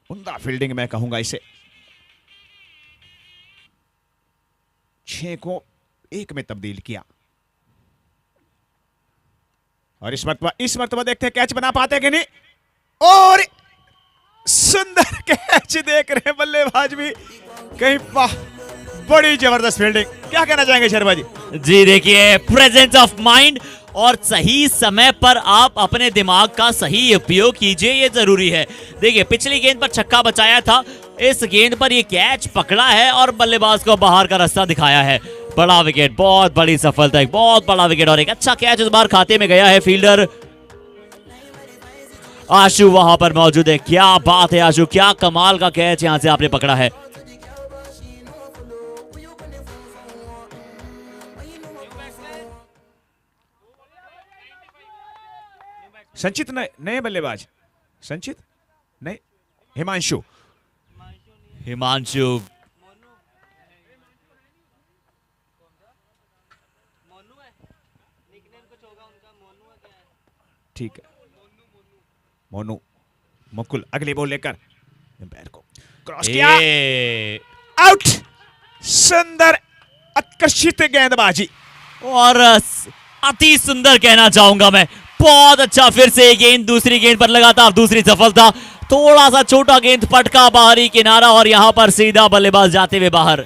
S2: उम्दा फील्डिंग मैं कहूंगा इसे। 6 को 1 में तब्दील किया और इस मरतबा देखते हैं कैच बना पाते कि नहीं, और सुंदर कैच देख रहे हैं बल्लेबाज भी कहीं। वाह, बड़ी जबरदस्त फील्डिंग। क्या कहना चाहेंगे शर्मा जी?
S1: जी देखिए, प्रेजेंस ऑफ माइंड और सही समय पर आप अपने दिमाग का सही उपयोग कीजिए, ये जरूरी है। देखिए, पिछली गेंद पर छक्का बचाया था, इस गेंद पर ये कैच पकड़ा है और बल्लेबाज को बाहर का रास्ता दिखाया है। बड़ा विकेट, बहुत बड़ी सफलता, एक बहुत बड़ा विकेट और एक अच्छा कैच इस बार खाते में गया है। फील्डर आशु वहां पर मौजूद है। क्या बात है आशु, क्या कमाल का कैच यहां से आपने पकड़ा है।
S2: संचित नए बल्लेबाज, संचित नहीं, हिमांशु।
S1: हिमांशु
S2: ठीक है, मोनू। मुकुल अगली बॉल लेकर एम्पायर को क्रॉस किया, आउट। सुंदर आकर्षित गेंदबाजी
S1: और अति सुंदर कहना चाहूंगा मैं। बहुत अच्छा, फिर से गेंद दूसरी गेंद पर लगातार दूसरी सफलता। थोड़ा सा छोटा गेंद पटका बाहरी किनारा और यहां पर सीधा बल्लेबाज जाते हुए बाहर।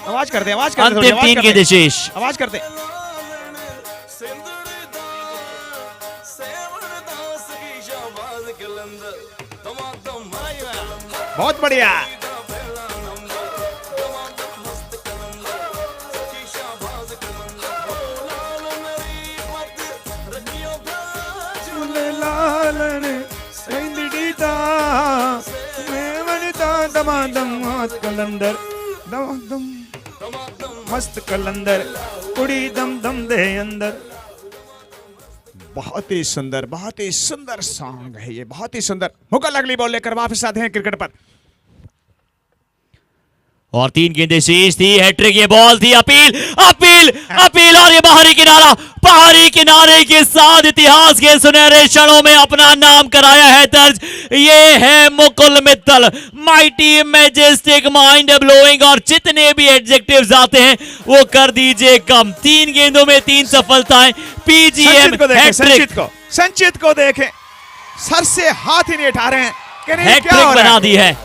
S2: आवाज कर दे,
S1: अंतिम 3 गेंदें शेष।
S2: आवाज कर दे। बहुत बढ़िया। कलंदर दम मस्त कलंदर कुड़ी दम दम दे अंदर। बहुत ही सुंदर सॉन्ग है ये, बहुत ही सुंदर। मुकुल अगली बॉल लेकर वापस आते हैं क्रिकेट पर।
S1: और 3 गेंदें शेष थी, हैट्रिक ये बॉल थी। अपील और ये बाहरी किनारे के साथ इतिहास के सुनहरे क्षणों में अपना नाम कराया है दर्ज। ये है Mukul Mittal, mighty, majestic, mind blowing, और जितने भी एडजेक्टिव्स आते हैं वो कर दीजिए कम। 3 गेंदों में 3 सफलताएं, पीजीएम हैट्रिक।
S2: संचित को देखें, सर से हाथ ही नहीं उठा रहे हैं,
S1: हैट्रिक बना दी है।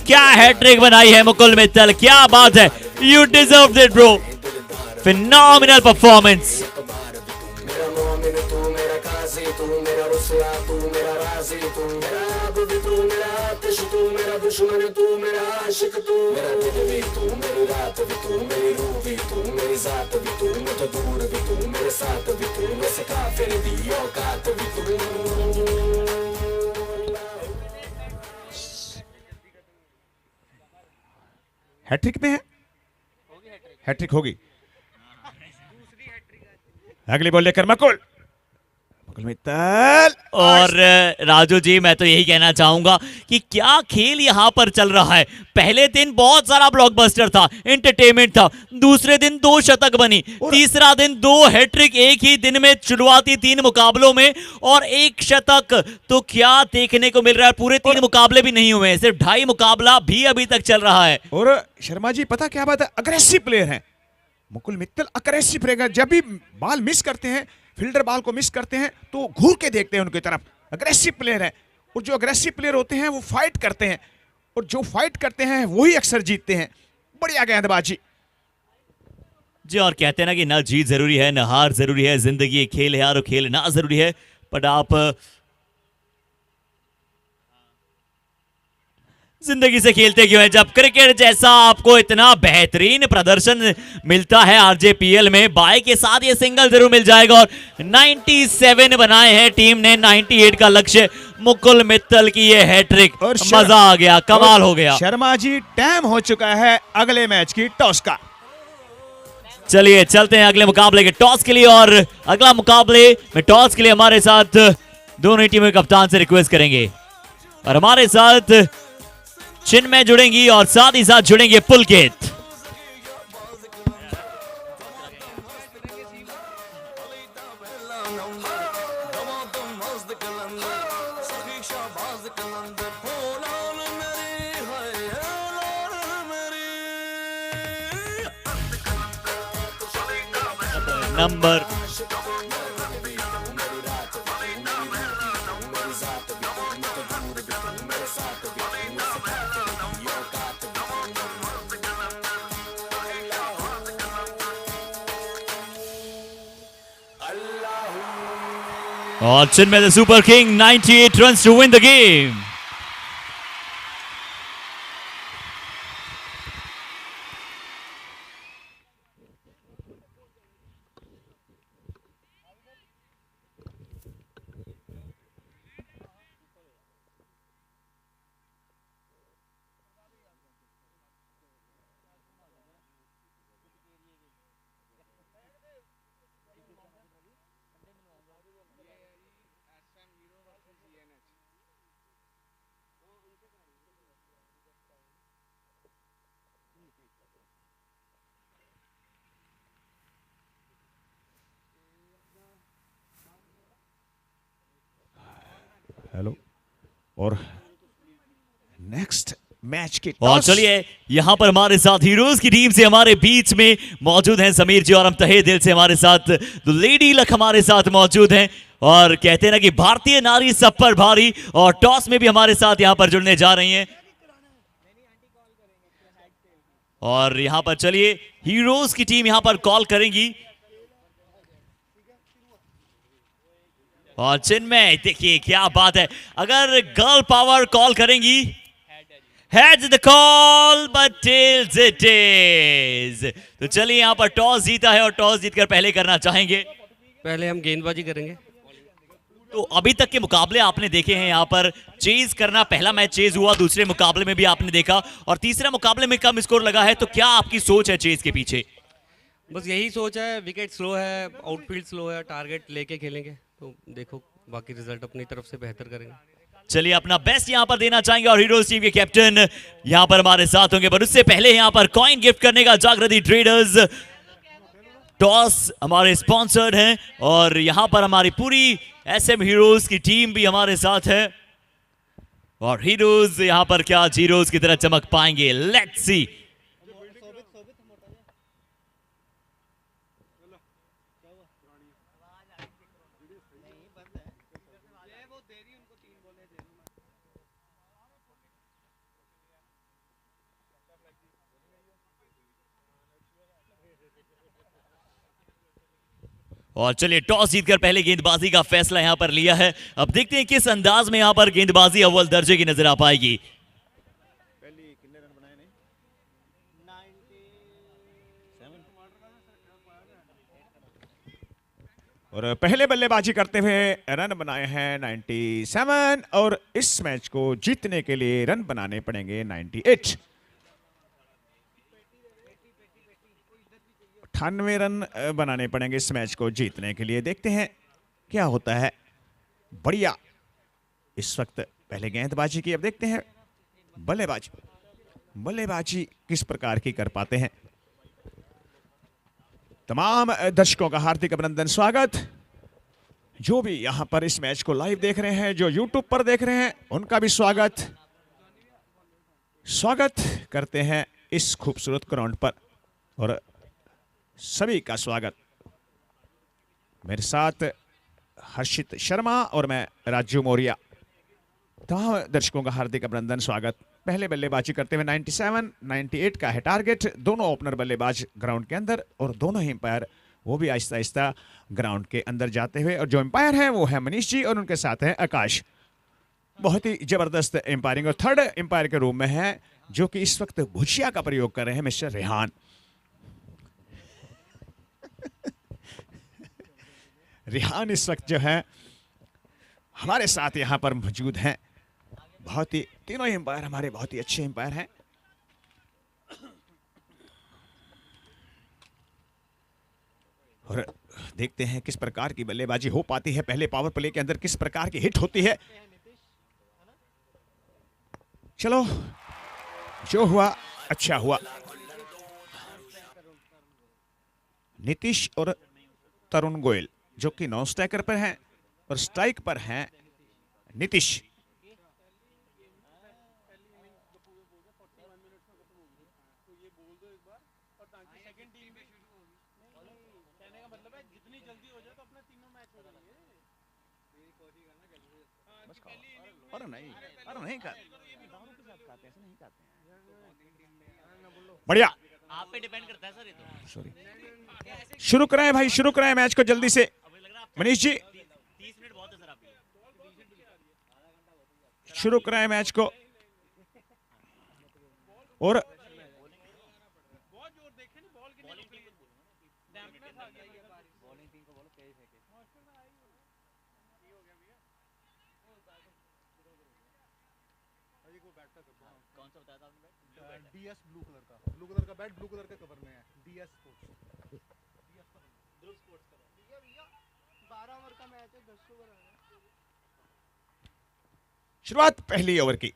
S1: क्या हैट्रिक बनाई है मुकुल मित्तल, क्या बात है। You deserve it bro, phenomenal performance.
S2: Hat trick में है, हैट्रिक होगी। अगली बॉल लेकर मुकुल मित्तल।
S1: और राजू जी, मैं तो यही कहना चाहूंगा कि क्या खेल यहां पर चल रहा है। पहले दिन बहुत सारा ब्लॉकबस्टर था, एंटरटेनमेंट था। दूसरे दिन 2 शतक बनी, तीसरा दिन 2 हैट्रिक एक ही दिन में, शुरुआती 3 मुकाबलों में, और 1 शतक। तो क्या देखने को मिल रहा है। पूरे 3 मुकाबले भी नहीं हुए, सिर्फ 2.5 मुकाबला भी अभी तक चल रहा है।
S2: और शर्मा जी, पता क्या बात है, अग्रेसिव प्लेयर है मुकुल मित्तल, अग्रेसिव प्लेयर। जब भी बॉल मिस करते हैं, फील्डर बॉल को मिस करते हैं, तो घूर के देखते हैं उनकी तरफ। अग्रेसिव प्लेयर है, और जो अग्रेसिव प्लेयर होते हैं वो फाइट करते हैं, और जो फाइट करते हैं वही अक्सर जीतते हैं। बढ़िया गेंदबाजी
S1: जी। और कहते हैं ना कि ना जीत जरूरी है, ना हार जरूरी है। जिंदगी एक खेल है यार, खेल ना जरूरी है, बट आप जिंदगी से खेलते क्यों है। जब क्रिकेट जैसा आपको इतना बेहतरीन प्रदर्शन मिलता है आरजेपीएल में, बाय के साथ ये सिंगल जरूर मिल जाएगा। और 97 बनाए हैं टीम ने, 98 का लक्ष्य। मुकुल मित्तल की ये हैट्रिक, और मजा आ गया, कमाल हो गया।
S2: शर्मा जी, टाइम हो चुका है अगले मैच की टॉस का।
S1: चलिए चलते हैं अगले मुकाबले के टॉस के लिए। और अगला मुकाबले में टॉस के लिए हमारे साथ दोनों ही टीमें कप्तान से रिक्वेस्ट करेंगे। और हमारे साथ चिन्मय जुड़ेंगी और साथ ही साथ जुड़ेंगे पुलकित। नंबर और Chinmay the super king 98 runs to win the game.
S2: Hello. और नेक्स्ट मैच के
S1: और चलिए यहां पर हमारे साथ हीरोज की टीम से हमारे बीच में मौजूद हैं समीर जी, और हम तहे दिल से हमारे साथ लेडी लक हमारे साथ मौजूद हैं। और कहते हैं ना कि भारतीय नारी सब पर भारी, और टॉस में भी हमारे साथ यहां पर जुड़ने जा रही हैं। और यहां पर चलिए हीरोज की टीम यहां पर कॉल करेंगी। और चिन्मय देखिए क्या बात है, अगर गर्ल पावर कॉल करेंगी, heads the call but tails it is. तो चलिए यहां पर टॉस जीता है और टॉस जीतकर पहले करना चाहेंगे।
S4: पहले हम गेंदबाजी करेंगे।
S1: तो अभी तक के मुकाबले आपने देखे हैं, यहां पर चेज करना, पहला मैच चेज हुआ, दूसरे मुकाबले में भी आपने देखा, और तीसरे मुकाबले में कम स्कोर लगा है। तो क्या आपकी सोच है चेज के पीछे?
S4: बस यही सोच है, विकेट स्लो है, आउटफील्ड स्लो है, टारगेट लेके खेलेंगे, तो देखो बाकी रिजल्ट अपनी तरफ से बेहतर करेंगे।
S1: चलिए अपना बेस्ट यहां पर देना चाहेंगे, और हीरोज टीम के कैप्टन यहां पर हमारे साथ होंगे। पर उससे पहले यहां पर कॉइन गिफ्ट करने का जागृति ट्रेडर्स टॉस हमारे स्पॉन्सर्ड हैं, और यहां पर हमारी पूरी एसएम हीरोज की टीम भी हमारे साथ है। और हीरोज यहां पर क्या जीरोज की तरह चमक पाएंगे? Let's see. और चलिए टॉस जीतकर पहले गेंदबाजी का फैसला यहां पर लिया है। अब देखते हैं किस अंदाज में यहां पर गेंदबाजी अव्वल दर्जे की नजर आ पाएगी।
S2: और पहले बल्लेबाजी करते हुए रन बनाए हैं 97, और इस मैच को जीतने के लिए रन बनाने पड़ेंगे 98। 98 रन बनाने पड़ेंगे इस मैच को जीतने के लिए। देखते हैं क्या होता है। बढ़िया इस वक्त पहले गेंदबाजी की, अब देखते हैं बल्लेबाजी किस प्रकार की कर पाते हैं। तमाम दर्शकों का हार्दिक अभिनंदन, स्वागत। जो भी यहां पर इस मैच को लाइव देख रहे हैं, जो यूट्यूब पर देख रहे हैं, उनका भी स्वागत करते हैं इस खूबसूरत ग्राउंड पर। और सभी का स्वागत। मेरे साथ हर्षित शर्मा और मैं राजू मौर्य। तमाम दर्शकों का हार्दिक अभिनंदन, स्वागत। पहले बल्लेबाजी करते हुए 97, 98 का है टारगेट। दोनों ओपनर बल्लेबाज ग्राउंड के अंदर, और दोनों ही अंपायर वो भी आहिस्ता आहिस्ता ग्राउंड के अंदर जाते हुए। और जो अंपायर है वो है मनीष जी, और उनके साथ है आकाश। बहुत ही जबरदस्त एम्पायरिंग। और थर्ड एम्पायर के रूम में है, जो कि इस वक्त भुजिया का प्रयोग कर रहे हैं, मिस्टर रेहान। रेहान इस वक्त जो है हमारे साथ यहां पर मौजूद हैं। बहुत ही तीनों ही एम्पायर हमारे बहुत ही अच्छे एम्पायर हैं। और देखते हैं किस प्रकार की बल्लेबाजी हो पाती है, पहले पावर प्ले के अंदर किस प्रकार की हिट होती है। चलो जो हुआ अच्छा हुआ। नीतीश और तरुण गोयल जो कि नॉन स्ट्राइकर पर हैं और स्ट्राइक पर हैं नीतीश। बढ़िया,
S1: आप पे डिपेंड करता है सर ये तो।
S2: सॉरी, शुरू करें भाई, शुरू करें मैच को जल्दी से। मनीष जी
S1: 30 मिनट बहुत है सर आपके लिए।
S2: शुरू करें मैच को। और
S1: कौन सा बताया था आपने?
S5: डीएस ब्लू कलर का बैट, ब्लू कलर के कवर में है। डीएस स्पोर्ट्स, ध्रुव स्पोर्ट्स का भैया 12 ओवर का मैच है, 10 ओवर है।
S2: शुरुआत पहली ओवर की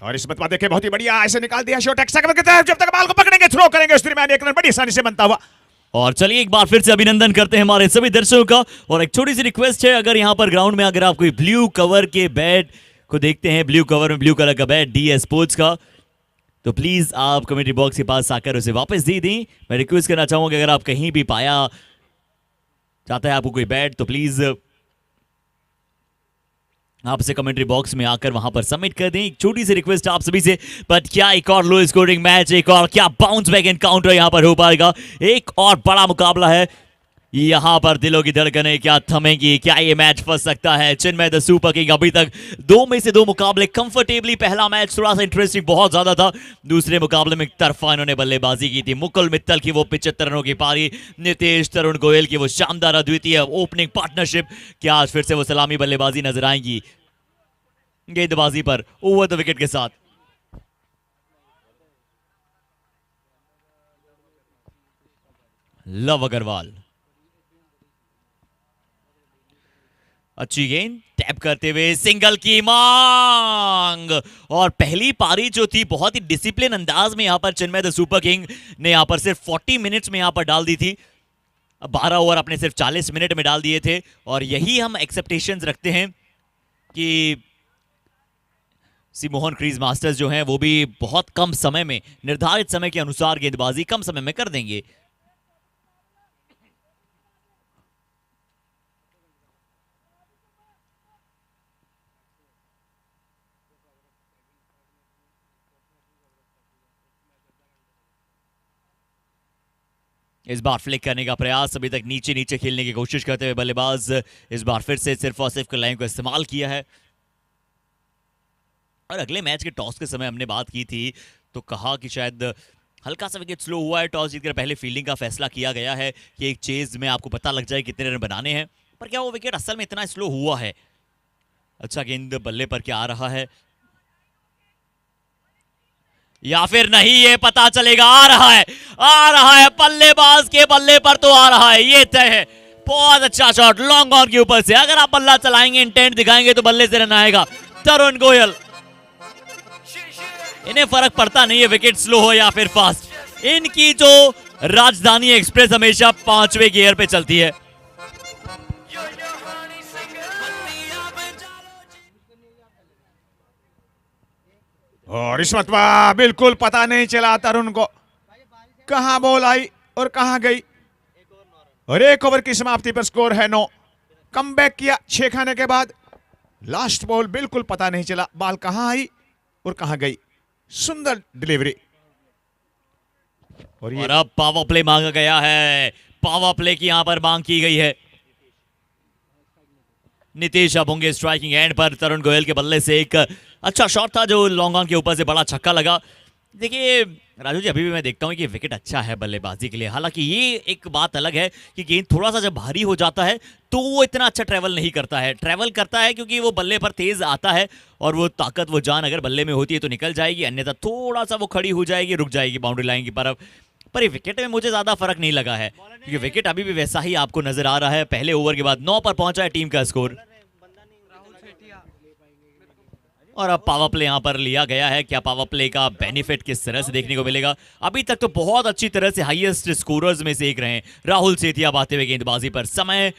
S2: और इस बतवा देखे बहुत ही बढ़िया ऐसे निकाल दिया शॉट एक्स्ट्रा कवर करता है। जब तक बॉल को पकड़ेंगे थ्रो करेंगे उस दरमियान एक रन बड़ी आसानी से बनता हुआ।
S1: और चलिए एक बार फिर से अभिनंदन करते हैं हमारे सभी दर्शकों का। और एक छोटी सी रिक्वेस्ट है, अगर यहाँ पर ग्राउंड में अगर आप कोई ब्लू कवर के बैट को देखते हैं, ब्लू कवर में ब्लू कलर का बैट डीएस स्पोर्ट्स का, तो प्लीज आप कमेंट्री बॉक्स के पास आकर उसे वापस दे दें। मैं रिक्वेस्ट करना चाहूंगा कि अगर आप कहीं भी पाया चाहता है आपको कोई बैट, तो प्लीज आप इसे कमेंट्री बॉक्स में आकर वहां पर सबमिट कर दें। एक छोटी सी रिक्वेस्ट आप सभी से। बट क्या एक और लो स्कोरिंग मैच, एक और क्या बाउंस बैक एनकाउंटर यहां पर हो पाएगा। एक और बड़ा मुकाबला है यहां पर, दिलों की धड़कनें क्या थमेंगी, क्या ये मैच फंस सकता है। चिन्मय द सुपर किंग अभी तक 2 में से 2 मुकाबले कंफर्टेबली, पहला मैच थोड़ा सा इंटरेस्टिंग बहुत ज्यादा था, दूसरे मुकाबले में तरफा इन्होंने बल्लेबाजी की थी। मुकुल मित्तल की वो 75 रनों की पारी, नीतीश तरुण गोयल की वो शानदार अद्वितीय ओपनिंग पार्टनरशिप, क्या आज फिर से वो सलामी बल्लेबाजी नजर आएंगी गेंदबाजी पर ओवर द विकेट के साथ। लव अग्रवाल अच्छी गेंद टैप करते हुए सिंगल की मांग। और पहली पारी जो थी बहुत ही डिसिप्लिन अंदाज में यहां पर चिन्मय द सुपर किंग ने यहां पर सिर्फ 40 मिनट्स में यहां पर डाल दी थी। 12 ओवर अपने सिर्फ 40 मिनट में डाल दिए थे। और यही हम एक्सपेक्टेशंस रखते हैं कि सी मोहन क्रीज मास्टर्स जो हैं वो भी बहुत कम समय में, निर्धारित समय के अनुसार गेंदबाजी कम समय में कर देंगे। इस बार फ्लिक करने का प्रयास, अभी तक नीचे नीचे खेलने की कोशिश करते हुए बल्लेबाज इस बार फिर से सिर्फ और सिर्फ लाइन को इस्तेमाल किया है। और अगले मैच के टॉस के समय हमने बात की थी तो कहा कि शायद हल्का सा विकेट स्लो हुआ है, टॉस जीतकर पहले फील्डिंग का फैसला किया गया है कि एक चेज में आपको पता लग जाए कितने रन बनाने हैं। पर क्या वो विकेट असल में इतना स्लो हुआ है? अच्छा गेंद बल्ले पर क्या आ रहा है या फिर नहीं, ये पता चलेगा। आ रहा है बल्लेबाज के बल्ले पर तो आ रहा है, ये तय है। बहुत अच्छा शॉट लॉन्ग ऑन के ऊपर से, अगर आप बल्ला चलाएंगे, इंटेंट दिखाएंगे तो बल्ले से रन आएगा। तरुण गोयल, इन्हें फर्क पड़ता नहीं है विकेट स्लो हो या फिर फास्ट। इनकी जो राजधानी एक्सप्रेस हमेशा 5वें गियर पे चलती है।
S2: और इस मतवा बिल्कुल पता नहीं चला तरुण को कहां बॉल आई और कहां गई। और 1 ओवर की समाप्ति पर स्कोर है 9। कमबैक किया 6 खाने के बाद। लास्ट बॉल बिल्कुल पता नहीं चला बॉल कहां आई और कहां गई। सुंदर डिलीवरी।
S1: और अब पावर प्ले मांगा गया है, पावर प्ले की यहां पर मांग की गई है। नीतीश अब होंगे स्ट्राइकिंग एंड पर। तरुण गोयल के बल्ले से एक अच्छा शॉट था जो लॉन्ग ऑन के ऊपर से बड़ा छक्का लगा। देखिए राजू जी, अभी भी मैं देखता हूं कि विकेट अच्छा है बल्लेबाजी के लिए। हालांकि ये एक बात अलग है कि गेंद थोड़ा सा जब भारी हो जाता है तो वो इतना अच्छा ट्रैवल नहीं करता है। ट्रैवल करता है क्योंकि वो बल्ले पर तेज आता है और वो ताकत, वो जान अगर बल्ले में होती है तो निकल जाएगी, अन्यथा थोड़ा सा वो खड़ी हो जाएगी, रुक जाएगी बाउंड्री लाइन की तरफ। पर ये विकेट में मुझे ज्यादा फर्क नहीं लगा है, क्योंकि विकेट अभी भी वैसा ही आपको नजर आ रहा है। पहले ओवर के बाद 9 पर पहुंचा है टीम का स्कोर, और अब पावर प्ले यहां पर लिया गया है। क्या पावर प्ले का बेनिफिट किस तरह से देखने को मिलेगा? अभी तक तो बहुत अच्छी तरह से हाईएस्ट स्कोरर्स में से एक रहे हैं राहुल सेठिया आते हुए गेंदबाजी पर। समय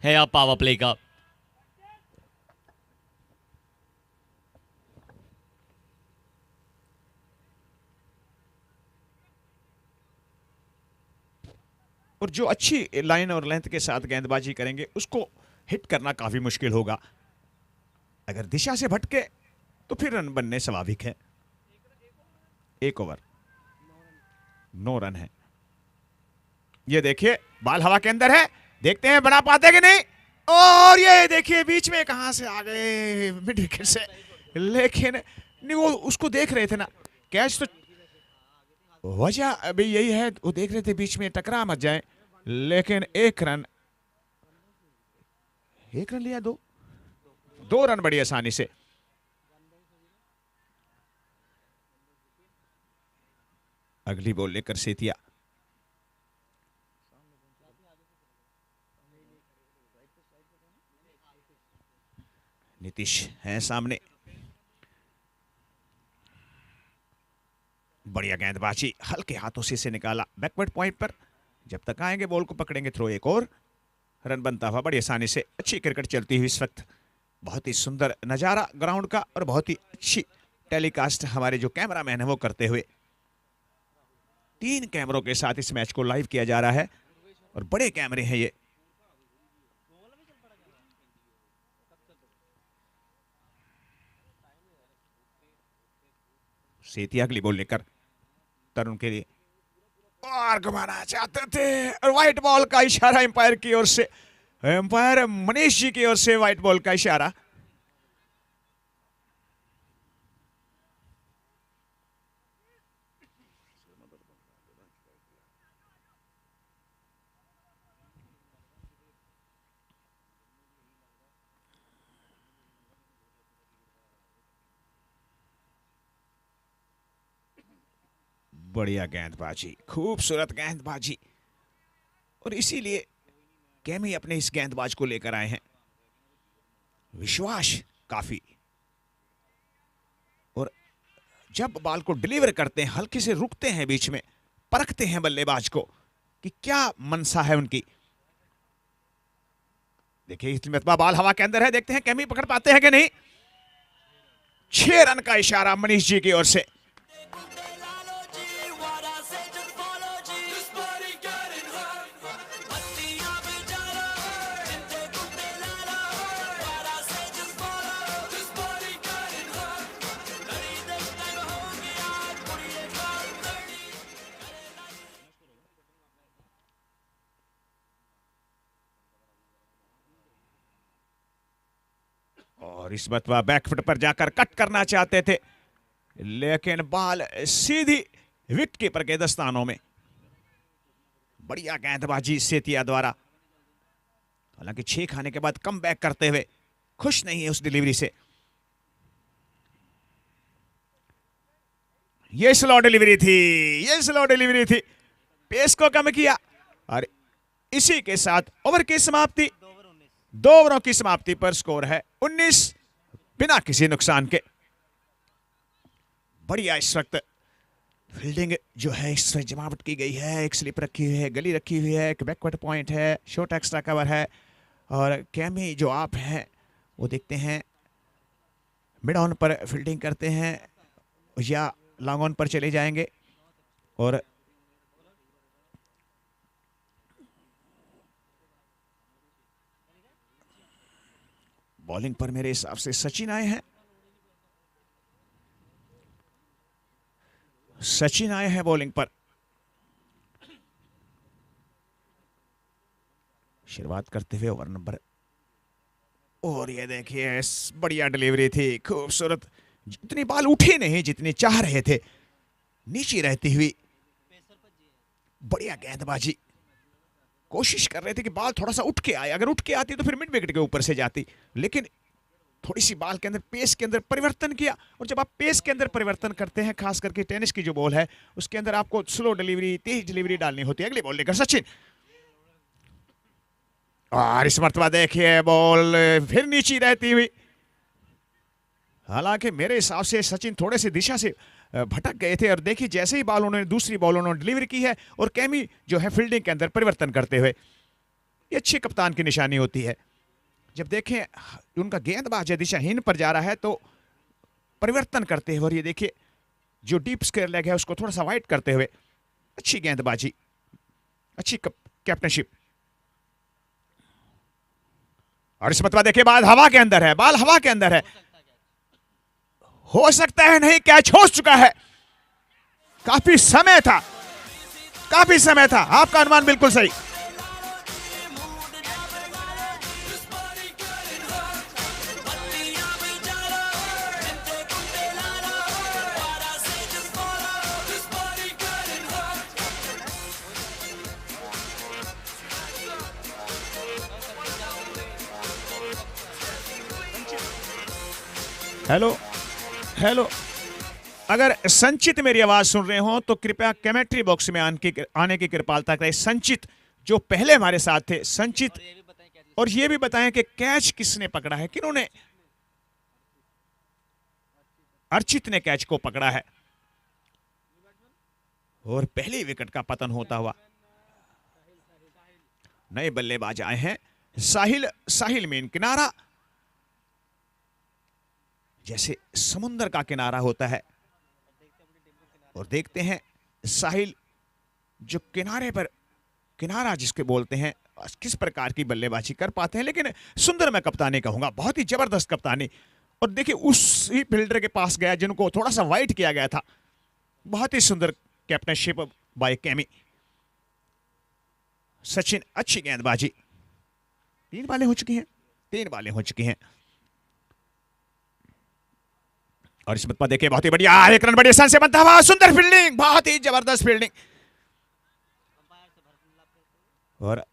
S1: है अब पावर प्ले का।
S2: और जो अच्छी लाइन और लेंथ के साथ गेंदबाजी करेंगे उसको हिट करना काफी मुश्किल होगा। अगर दिशा से भटके तो फिर रन बनने स्वाभाविक है। 1 ओवर 9 रन है। ये देखिए बॉल हवा के अंदर है, देखते हैं बना पाते कि नहीं। और ये देखिए बीच में कहां से आ गए मिड विकेट से, लेकिन नहीं वो उसको देख रहे थे ना, कैच तो वजह अभी यही है, वो देख रहे थे बीच में टकरा मत जाए, लेकिन 1 रन लिया, 2 रन बड़ी आसानी से। अगली बॉल लेकर सेठिया, नीतीश है सामने, बढ़िया गेंदबाजी, हल्के हाथों से इसे निकाला बैकवर्ड पॉइंट पर। जब तक आएंगे बॉल को पकड़ेंगे थ्रो, एक और रन बनता हुआ बड़ी आसानी से। अच्छी क्रिकेट चलती हुई इस वक्त, बहुत ही सुंदर नजारा ग्राउंड का और बहुत ही अच्छी टेलीकास्ट हमारे जो कैमरामैन है वो करते हुए। 3 कैमरों के साथ इस मैच को लाइव किया जा रहा है और बड़े कैमरे हैं ये। सेठिया अगली बॉल लेकर तरुण के लिए, और घुमाना चाहते थे और व्हाइट बॉल का इशारा एम्पायर की ओर से, एम्पायर मनीष जी की ओर से व्हाइट बॉल का इशारा। बढ़िया गेंदबाजी, खूबसूरत गेंदबाजी, और इसीलिए कैमी अपने इस गेंदबाज को लेकर आए हैं। विश्वास काफी, और जब बॉल को डिलीवर करते हैं हल्के से रुकते हैं, बीच में परखते हैं बल्लेबाज को कि क्या मनसा है उनकी। देखिए इस मरतबा बॉल हवा के अंदर है, देखते हैं कैमी पकड़ पाते हैं कि नहीं। 6 रन का इशारा मनीष जी की ओर से। और इस बतवा बैकफुट पर जाकर कट करना चाहते थे, लेकिन बॉल सीधी विकेट कीपर के दस्तानों में। बढ़िया गेंदबाजी सेठिया द्वारा, हालांकि 6 खाने के बाद कम बैक करते हुए खुश नहीं है उस डिलीवरी से। ये स्लो डिलीवरी थी, ये स्लो डिलीवरी थी, पेस को कम किया, और इसी के साथ ओवर की समाप्ति। 2 ओवरों की समाप्ति पर स्कोर है 19 बिना किसी नुकसान के। बढ़िया इस वक्त फील्डिंग जो है इस वक्त जमावट की गई है, एक स्लिप रखी हुई है, गली रखी हुई है, एक बैकवर्ड पॉइंट है, शॉर्ट एक्स्ट्रा कवर है, और कैमी जो आप हैं वो देखते हैं मिड ऑन पर फील्डिंग करते हैं या लॉन्ग ऑन पर चले जाएंगे। और बॉलिंग पर मेरे हिसाब से सचिन आए हैं, सचिन आए हैं बॉलिंग पर। शुरुआत करते हुए ओवर नंबर, और ये देखिए बढ़िया डिलीवरी थी, खूबसूरत। जितनी बॉल उठी नहीं जितनी चाह रहे थे, नीचे रहती हुई बढ़िया गेंदबाजी। कोशिश कर रहे थे कि बॉल थोड़ा सा उठ के आए, अगर उठ के आती तो फिर मिड विकेट के ऊपर से जाती, लेकिन थोड़ी सी बॉल के अंदर पेस के अंदर परिवर्तन किया। और जब आप पेस के अंदर परिवर्तन करते हैं, खास करके टेनिस की जो बॉल है उसके अंदर आपको स्लो डिलीवरी, तेज डिलीवरी डालनी होती है। अगली बॉल लेकर सचिन, और इस मरतबा देखिए बॉल फिर नीचे रहती हुई। हालांकि मेरे हिसाब से सचिन थोड़े से दिशा से भटक गए थे, और देखिए जैसे ही बॉल उन्होंने दूसरी बॉल उन्होंने डिलीवरी की है और कैमी जो है फील्डिंग के अंदर परिवर्तन करते हुए, ये अच्छे कप्तान की निशानी होती है। जब देखें उनका गेंदबाज दिशाहीन पर जा रहा है तो परिवर्तन करते हैं, और ये देखिए जो डीप स्क्वायर लेग है उसको थोड़ा सा वाइड करते हुए अच्छी गेंदबाजी, अच्छी कैप्टनशिप। और इस मतवा देखिए बाल हवा के अंदर है, बाल हवा के अंदर है, हो सकता है नहीं, कैच हो चुका है। काफी समय था, काफी समय था, आपका अनुमान बिल्कुल सही। हेलो हेलो, अगर संचित मेरी आवाज सुन रहे हो तो कृपया कमेंट्री बॉक्स में आने की कृपालता करें। संचित जो पहले हमारे साथ थे, संचित, और ये भी बताएं कि कैच किसने पकड़ा है, किन्होंने? अर्चित ने कैच को पकड़ा है, और पहली विकेट का पतन होता हुआ नए बल्लेबाज आए हैं। साहिल मेन किनारा, जैसे समुद्र का किनारा होता है, और देखते हैं साहिल जो किनारे पर, किनारा जिसके बोलते हैं, किस प्रकार की बल्लेबाजी कर पाते हैं। लेकिन सुंदर मैं कप्तानी कहूंगा, बहुत ही जबरदस्त कप्तानी। और देखिए उसी फील्डर के पास गया जिनको थोड़ा सा वाइट किया गया था। बहुत ही सुंदर कैप्टनशिप बाय कैमी। सचिन अच्छी गेंदबाजी, 3 बालें हो चुकी हैं, 3 बालें हो चुकी हैं। और इस पर देखिए बहुत ही बढ़िया, 1 रन बढ़िया सन से बनता हुआ, सुंदर फील्डिंग, बहुत ही जबरदस्त फील्डिंग। और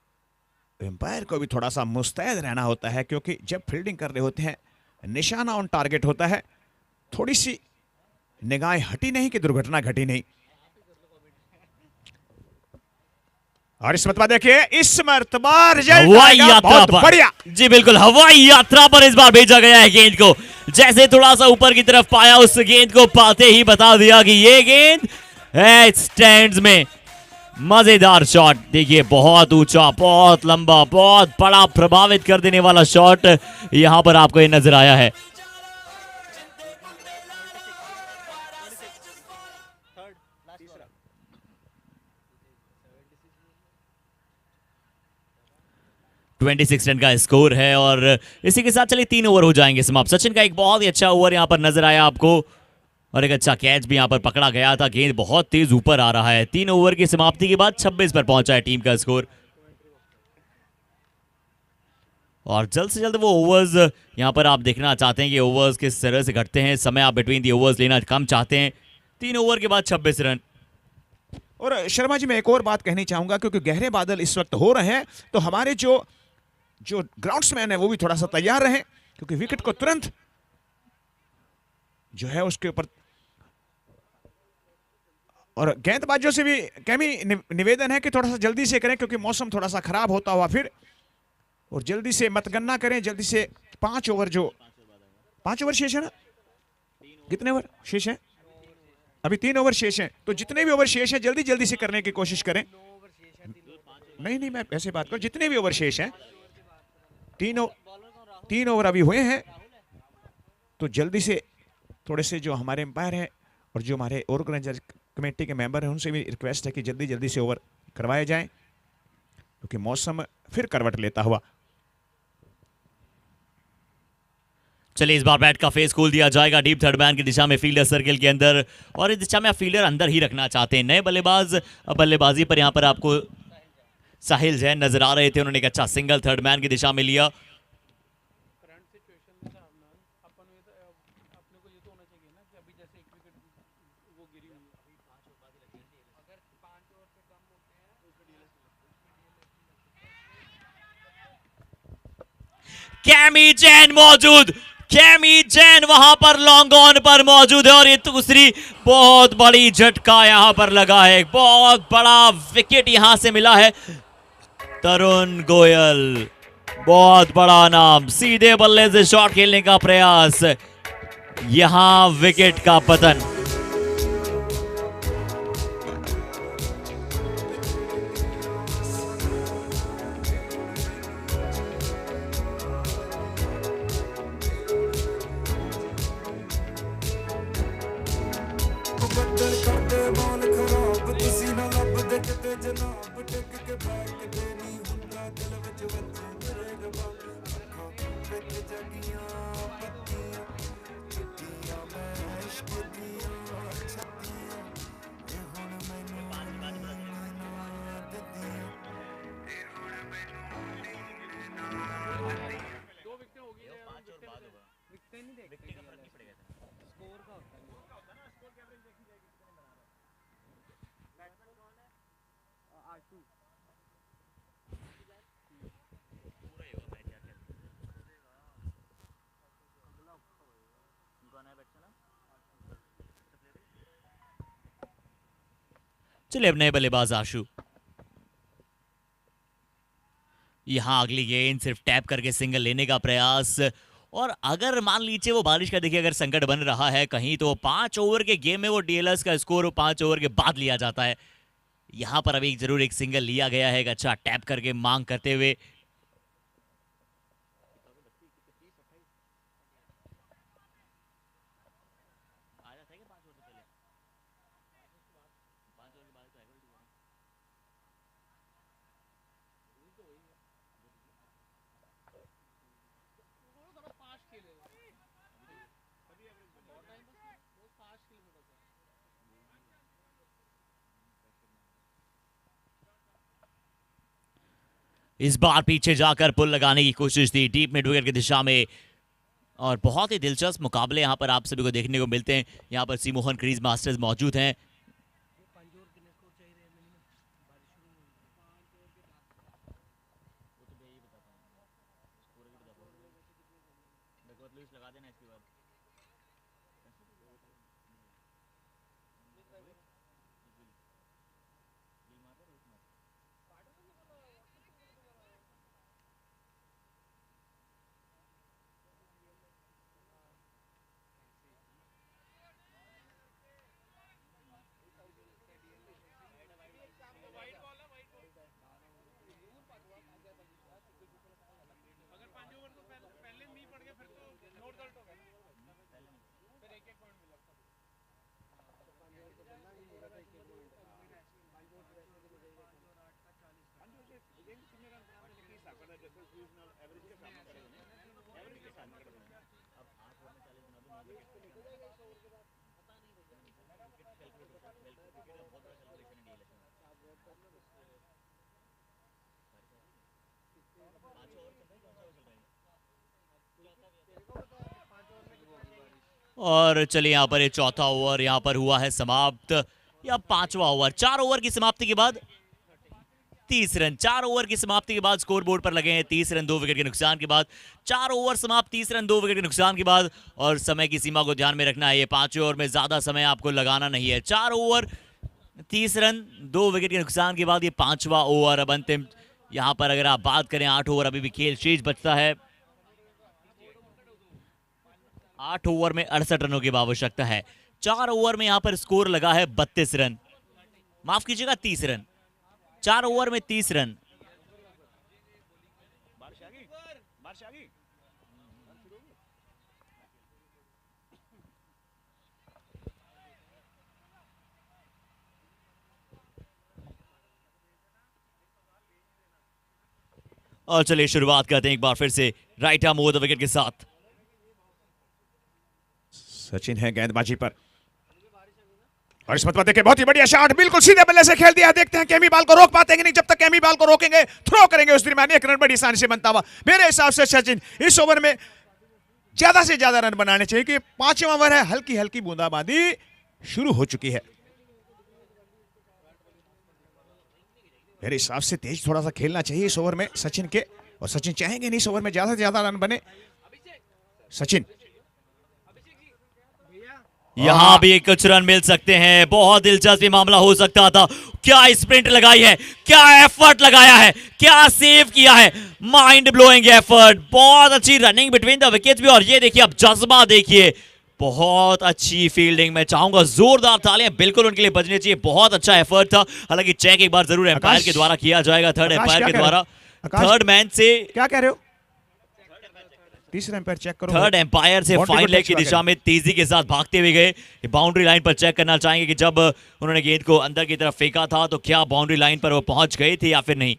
S2: एम्पायर को भी थोड़ा सा मुस्तैद रहना होता है, क्योंकि जब फील्डिंग कर रहे होते हैं निशाना ऑन टारगेट होता है, थोड़ी सी निगाहें हटी नहीं कि दुर्घटना घटी नहीं। और इस मरतबा देखिए, इस मरतबा रिजल्ट
S1: हवाई यात्रा
S2: बहुत
S1: पर,
S2: बढ़िया।
S1: जी बिल्कुल, हवाई यात्रा पर इस बार भेजा गया है गेंद को। जैसे थोड़ा सा ऊपर की तरफ पाया, उस गेंद को पाते ही बता दिया कि ये गेंद है स्टैंड्स में। मजेदार शॉट, देखिए बहुत ऊंचा, बहुत लंबा, बहुत बड़ा, प्रभावित कर देने वाला शॉट यहां पर आपको ये नजर आया है। $26 रन का स्कोर है, और इसी के साथ चलिए 3 ओवर हो जाएंगे समाप्त। सचिन का एक बहुत ही अच्छा ओवर यहां पर नजर आया आपको, और एक अच्छा कैच भी यहां पर पकड़ा गया था। गेंद बहुत तेज ऊपर आ रहा है। 3 ओवर की समाप्ति के बाद 26 पर पहुंचा है टीम का स्कोर, और जल्द से जल्द वो ओवर्स यहां पर आप देखना चाहते हैं कि ओवर्स किस तरह से घटते हैं, समय आप बिटवीन दी ओवर्स लेना कम चाहते हैं। 3 ओवर के बाद 26 रन।
S2: और शर्मा जी, मैं एक और बात कहनी चाहूंगा, क्योंकि गहरे बादल इस वक्त हो रहे हैं, तो हमारे जो ग्राउंड्समैन है वो भी थोड़ा सा तैयार रहे, क्योंकि विकेट को तुरंत जो है उसके ऊपर, और गेंदबाजों से भी कैमी निवेदन है कि थोड़ा सा जल्दी से करें, क्योंकि मौसम थोड़ा सा खराब होता हुआ फिर, और जल्दी से मतगणना करें, जल्दी से 5 ओवर, जो 5 ओवर शेष है ना, कितने ओवर शेष है? अभी 3 ओवर शेष हैं, तो जितने भी ओवर शेष हैं जल्दी जल्दी से करने की कोशिश करें। नहीं, मैं ऐसे बात करूं, जितने भी ओवर शेष हैं, 3 ओवर अभी हुए हैं, तो जल्दी से थोड़े से जो हमारे एम्पायर हैं और जो हमारे ऑर्गेनाइजर कमेटी के मेंबर हैं, उनसे भी रिक्वेस्ट है कि जल्दी जल्दी से ओवर करवाए जाएं, क्योंकि मौसम फिर करवट लेता हुआ।
S1: चलिए इस बार बैट का फेस खोल दिया जाएगा डीप थर्ड मैन की दिशा में, फील्डर सर्कल के अंदर, और इस दिशा में आप फील्डर अंदर ही रखना चाहते हैं। नए बल्लेबाज बल्लेबाजी पर यहां पर आपको साहिल जैन नजर आ रहे थे, उन्होंने एक अच्छा सिंगल थर्ड मैन की दिशा में लिया। कैमी जैन मौजूद, केमी जैन वहां पर लॉन्ग ऑन पर मौजूद है और ये दूसरी बहुत बड़ी झटका यहां पर लगा है। बहुत बड़ा विकेट यहां से मिला है। तरुण गोयल बहुत बड़ा नाम, सीधे बल्ले से शॉट खेलने का प्रयास, यहां विकेट का पतन।
S3: ਬੱਦਲ ਕਰਦੇ ਮੌਲ ਖਰਾਬ ਤੁਸੀਂ ਨਾ ਲੱਭਦੇ ਕਿਤੇ ਜਨਾਬ ਟਿਕ ਕੇ ਬੈਠਦੇ ਨਹੀਂ ਹੁੰਦਾ ਦਿਲ ਵਿੱਚ ਵੱਜੇ ਮੇਰੇ ਰਬਾ ਅੱਖਾਂ ਵਿੱਚ ਜਗੀਆਂ ਪੱਤੀਆਂ ਚਿੱਟੀਆਂ ਮੈਂ ਇਸ਼ਕ ਦੀਆਂ ਛੱਤੀਆਂ ਇਹ ਹੁਣ ਮੈਨੂੰ ਨਾ ਦਿੱਤੀਆਂ ਇਹ ਹੁਣ ਮੈਨੂੰ ਨਾ ਦਿੱਤੀਆਂ।
S5: दो विकेटें होगी विकटें नहीं देखते का फर्क नहीं पड़ेगा स्कोर का होता है स्कोर के एवरेज देखी जाएगी कितने बना रहा है। बैट्समैन कौन है? आशु
S1: चलिए अब नए बल्लेबाज आशु। यहां अगली गेंद सिर्फ टैप करके सिंगल लेने का प्रयास, और अगर मान लीजिए वो बारिश का देखिए अगर संकट बन रहा है कहीं, तो 5 ओवर के गेम में वो डीएलएस का स्कोर 5 ओवर के बाद लिया जाता है। यहां पर अभी जरूर एक सिंगल लिया गया है, एक अच्छा टैप करके मांग करते हुए। इस बार पीछे जाकर पुल लगाने की कोशिश थी डीप मिड विकेट की दिशा में, और बहुत ही दिलचस्प मुकाबले यहां पर आप सभी को देखने को मिलते हैं। यहां पर सी मोहन क्रीज मास्टर्स मौजूद हैं। और चलिए यहां पर ये चौथा ओवर यहां पर हुआ है समाप्त, या 5वां ओवर। 4 ओवर की समाप्ति के बाद 30 रन, 4 ओवर की समाप्ति के बाद स्कोर बोर्ड पर लगे हैं 30 रन 2 विकेट के नुकसान के बाद। 4 ओवर समाप्त 30 रन 2 विकेट के नुकसान के बाद, और समय की सीमा को ध्यान में रखना है, ये 5वें ओवर में ज्यादा समय आपको लगाना नहीं है। 4 ओवर 30 रन 2 विकेट के नुकसान के बाद ये 5वां ओवर। अब अंतिम यहां पर अगर आप बात करें 8 ओवर अभी भी खेल शेष बचता है। 8 ओवर में 68 रनों की आवश्यकता है। 4 ओवर में यहां पर स्कोर लगा है 32 रन, माफ कीजिएगा 30 रन। 4 ओवर में 30 रन। और चलिए शुरुआत करते हैं एक बार फिर से right arm over the wicket के साथ।
S2: सचिन है गेंदबाजी पर, और इस मतलब देखिए बहुत ही बढ़िया शॉट, बिल्कुल सीधे बल्ले से खेल दिया। देखते हैं केमी बाल को रोक पाते हैं कि नहीं। जब तक केमी बाल को रोकेंगे, थ्रो करेंगे, उस दरमियान 1 रन बड़ी आसानी से बनता हुआ। मेरे हिसाब से सचिन इस ओवर में ज्यादा से ज्यादा रन बनाने चाहिए, कि 5वां ओवर है, हल्की हल्की बूंदाबांदी शुरू हो चुकी है। मेरे हिसाब से तेज थोड़ा सा खेलना चाहिए इस ओवर में सचिन के, और सचिन चाहेंगे नहीं इस ओवर में ज्यादा से ज्यादा रन बने। सचिन
S1: यहां भी कुछ रन मिल सकते हैं, बहुत दिलचस्प मामला हो सकता था। क्या स्प्रिंट लगाई है, क्या एफर्ट लगाया है, क्या सेव किया है, माइंड ब्लोइंग एफर्ट, बहुत अच्छी रनिंग बिटवीन द विकेट्स भी। और ये देखिए अब जज्बा देखिए, बहुत अच्छी फील्डिंग। मैं चाहूंगा जोरदार तालियां बिल्कुल उनके लिए बजनी चाहिए, बहुत अच्छा एफर्ट था। हालांकि चेक एक बार जरूर एम्पायर
S2: आकाश,
S1: के द्वारा किया जाएगा, थर्ड
S2: आकाश
S1: एम्पायर
S2: क्या
S1: के
S2: कह रहे हो?
S1: द्वारा,
S2: आकाश,
S1: थर्ड मैन से,
S2: क्या कह रहे हो? तीसरा एम्पायर चेक करो।
S1: थर्ड एम्पायर से
S2: बाउंड्री
S1: फाइन
S2: को
S1: लेग
S2: टच
S1: की
S2: हुआ
S1: दिशा में तेजी के साथ भागते हुए गए। बाउंड्री लाइन पर चेक करना चाहेंगे कि जब उन्होंने गेंद को अंदर की तरफ फेंका था तो क्या बाउंड्री लाइन पर वो पहुंच गए थे या फिर नहीं।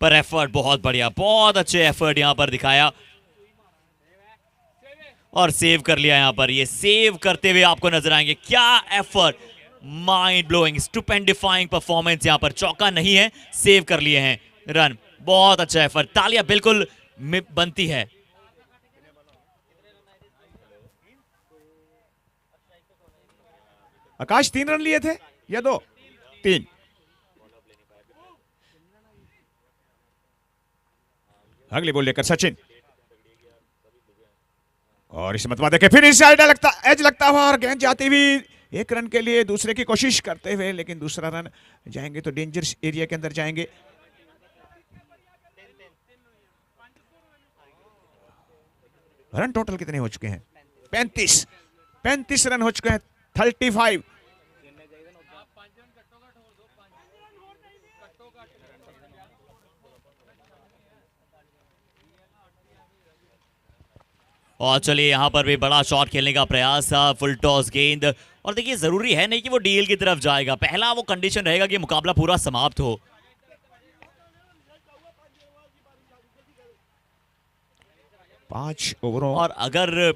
S1: पर एफर्ट बहुत बढ़िया, बहुत अच्छे एफर्ट यहां पर दिखाया और सेव कर लिया। यहां पर ये सेव करते हुए आपको नजर आएंगे, क्या एफर्ट, माइंड ब्लोइंग, स्टुपेंडिफाइंग परफॉर्मेंस। यहां पर चौका नहीं है, सेव कर लिए हैं रन, बहुत अच्छा एफर्ट, तालियां बिल्कुल बनती है।
S2: आकाश 3 रन लिए थे या 2? 3। अगली बॉल लेकर सचिन, और इस मतवा देखे फिर इस साइड लगता एज लगता हुआ और गेंद जाती हुई 1 रन के लिए दूसरे की कोशिश करते हुए, लेकिन दूसरा रन जाएंगे तो डेंजरस एरिया के अंदर जाएंगे। रन टोटल कितने हो चुके हैं? 35 रन हो चुके हैं, 35।
S1: और चलिए यहां पर भी बड़ा शॉट खेलने का प्रयास था, फुल टॉस गेंद। और देखिए जरूरी है नहीं कि वो डीएल की तरफ जाएगा, पहला वो कंडीशन रहेगा कि मुकाबला पूरा समाप्त हो।
S2: 5 ओवरों,
S1: और अगर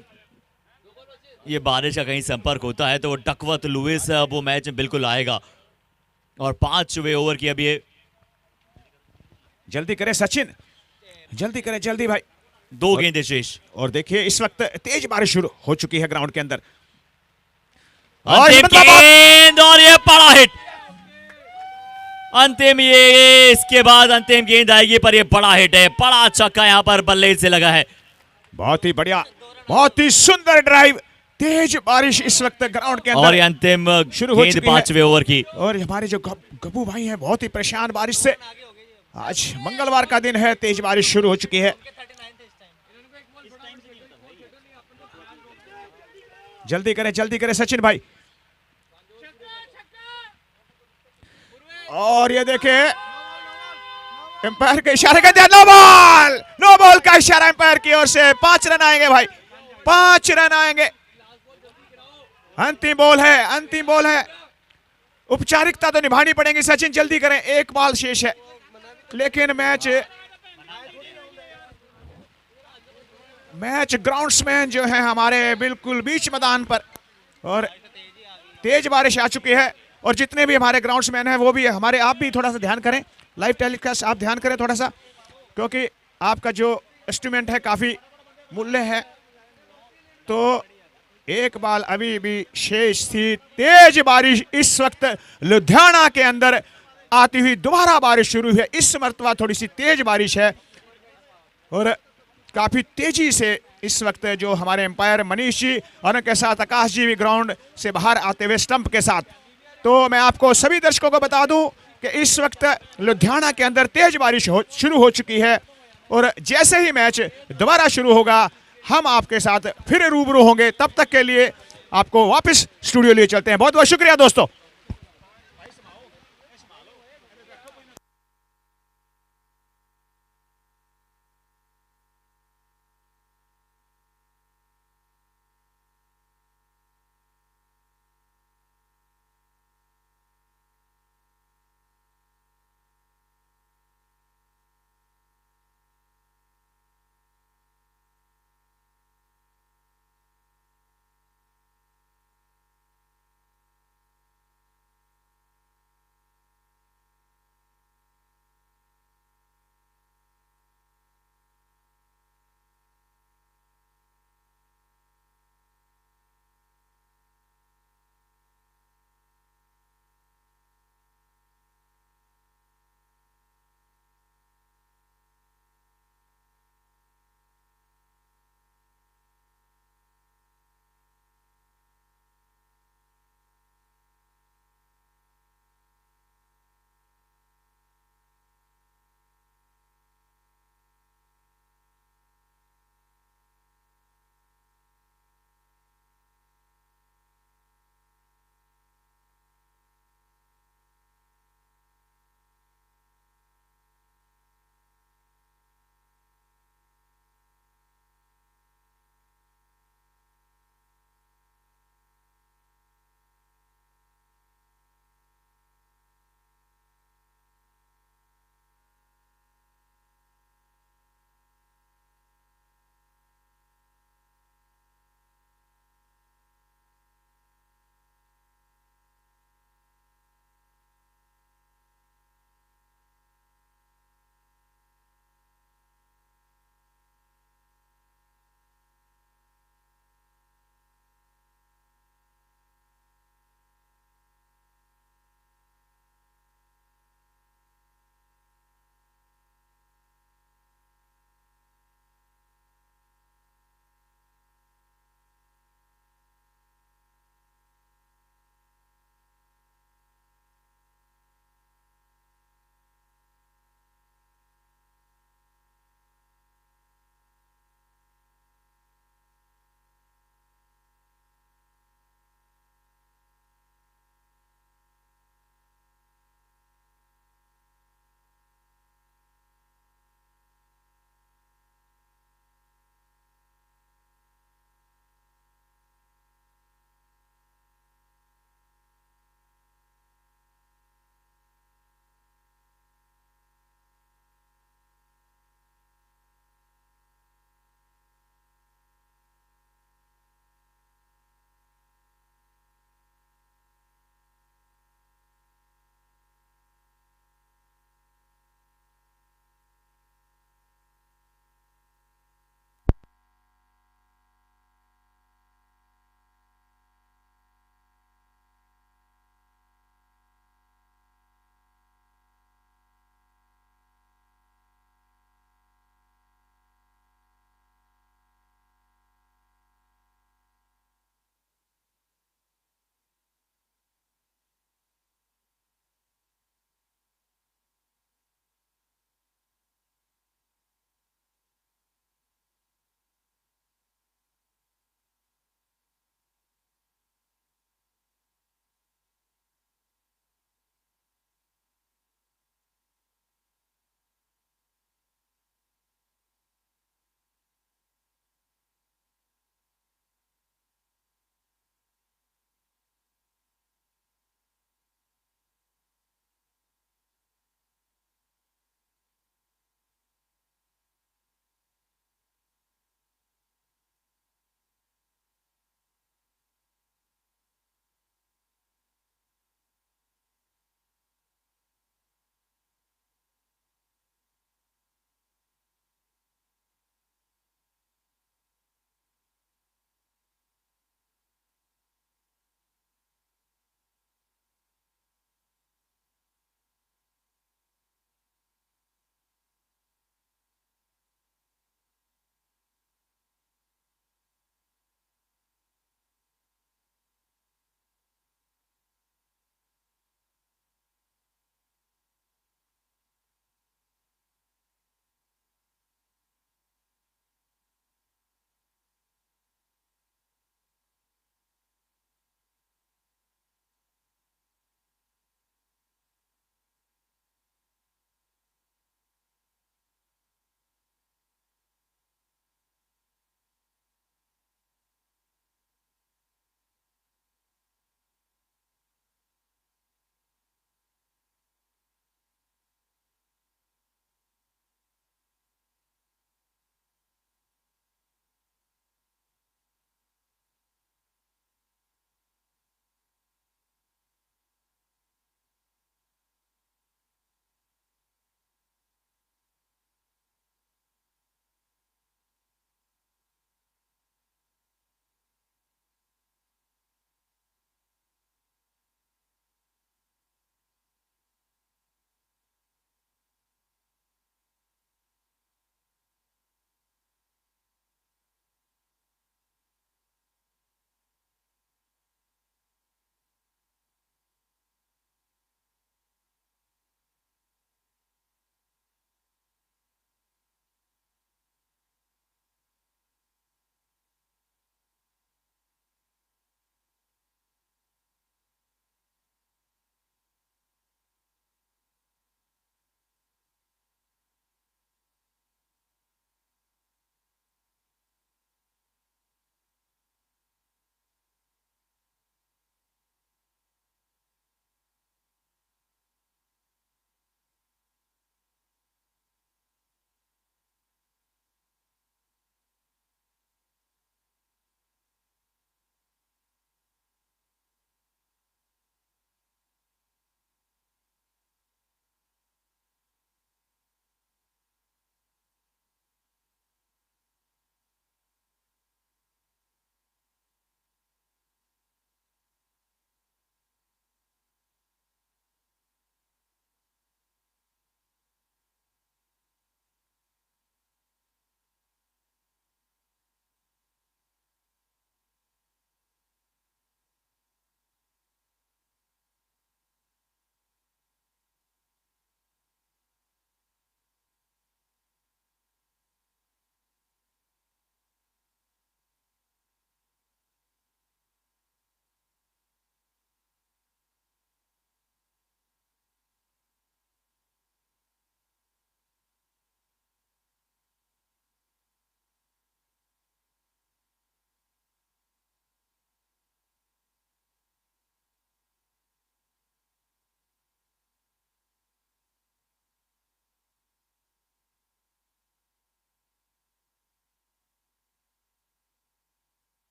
S1: ये बारिश का कहीं संपर्क होता है तो वो डकवर्थ लुइस वो मैच में बिल्कुल आएगा। और 5वें ओवर की अब ये,
S2: जल्दी करे सचिन, जल्दी करे, जल्दी भाई।
S1: 2 गेंदें शेष।
S2: और देखिए इस वक्त तेज बारिश शुरू हो चुकी है ग्राउंड के अंदर।
S1: अंतिम गेंद और ये बड़ा हिट, अंतिम, ये इसके बाद अंतिम गेंद आएगी पर ये बड़ा हिट है, बड़ा छक्का यहां पर बल्ले से लगा है।
S2: बहुत ही बढ़िया, बहुत ही सुंदर ड्राइव, तेज बारिश इस वक्त ग्राउंड के अंदर।
S1: और ये अंतिम
S2: शुरू हो
S1: गेंद
S2: चुकी है।
S1: 5वें ओवर की।
S2: और हमारे जो गब्बू भाई हैं बहुत ही परेशान बारिश से। आज मंगलवार का दिन है, तेज बारिश शुरू हो चुकी है। जल्दी करे सचिन भाई। और ये देखे एम्पायर के इशारे का दिया, नो बॉल का इशारा एम्पायर की ओर से। 5 रन आएंगे भाई, 5 रन आएंगे। अंतिम बॉल है, औपचारिकता तो निभानी पड़ेगी सचिन, जल्दी करें, 1 बॉल शेष है। लेकिन मैच ग्राउंड्समैन जो है हमारे बिल्कुल बीच मैदान पर, और तेज बारिश आ चुकी है। और जितने भी हमारे ग्राउंड्समैन हैं वो भी हमारे, आप भी थोड़ा सा ध्यान करें, लाइव टेलीकास्ट आप ध्यान करें थोड़ा सा, क्योंकि आपका जो इंस्ट्रूमेंट है काफी मूल्य है। तो 1 बॉल अभी भी शेष थी। तेज बारिश इस वक्त लुधियाना के अंदर आती हुई दोबारा बारिश शुरू है। इस मर्तबा थोड़ी सी तेज बारिश है और काफी तेजी से इस वक्त जो हमारे एम्पायर मनीष जी और उनके साथ आकाश जी भी ग्राउंड से बाहर आते हुए स्टंप के साथ। तो मैं आपको सभी दर्शकों को बता दूं कि इस वक्त लुधियाना के अंदर तेज बारिश शुरू हो चुकी है और जैसे ही मैच दोबारा शुरू होगा हम आपके साथ फिर रूबरू होंगे। तब तक के लिए आपको वापस स्टूडियो लिए चलते हैं। बहुत बहुत शुक्रिया दोस्तों।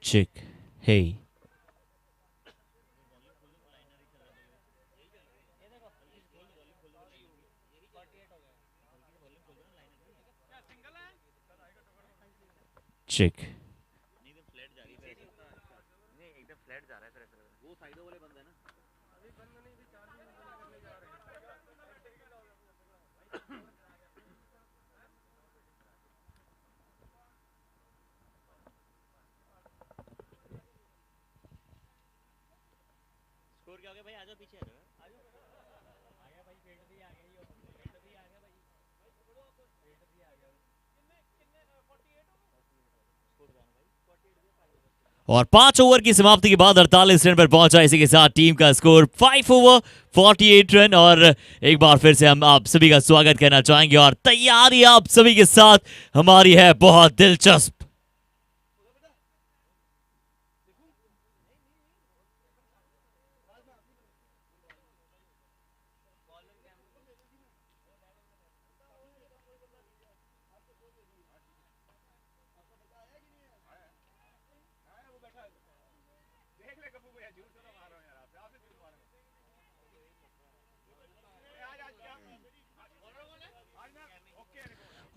S1: check. Hey. Check.
S5: स्कोर क्या हो गया भाई? आ जाओ पीछे, आ जाओ, आ गया भाई, फील्ड भी आ गई, फील्ड भी आ गया भाई, फील्ड भी आ गया। कितने कितने 48 हो गए स्कोर जाना भाई, 48
S1: और 5 ओवर की समाप्ति के बाद 48 रन पर पहुंचा। इसी के साथ टीम का स्कोर 5 ओवर 48 रन। और एक बार फिर से हम आप सभी का स्वागत करना चाहेंगे और तैयारी आप सभी के साथ हमारी है बहुत दिलचस्प।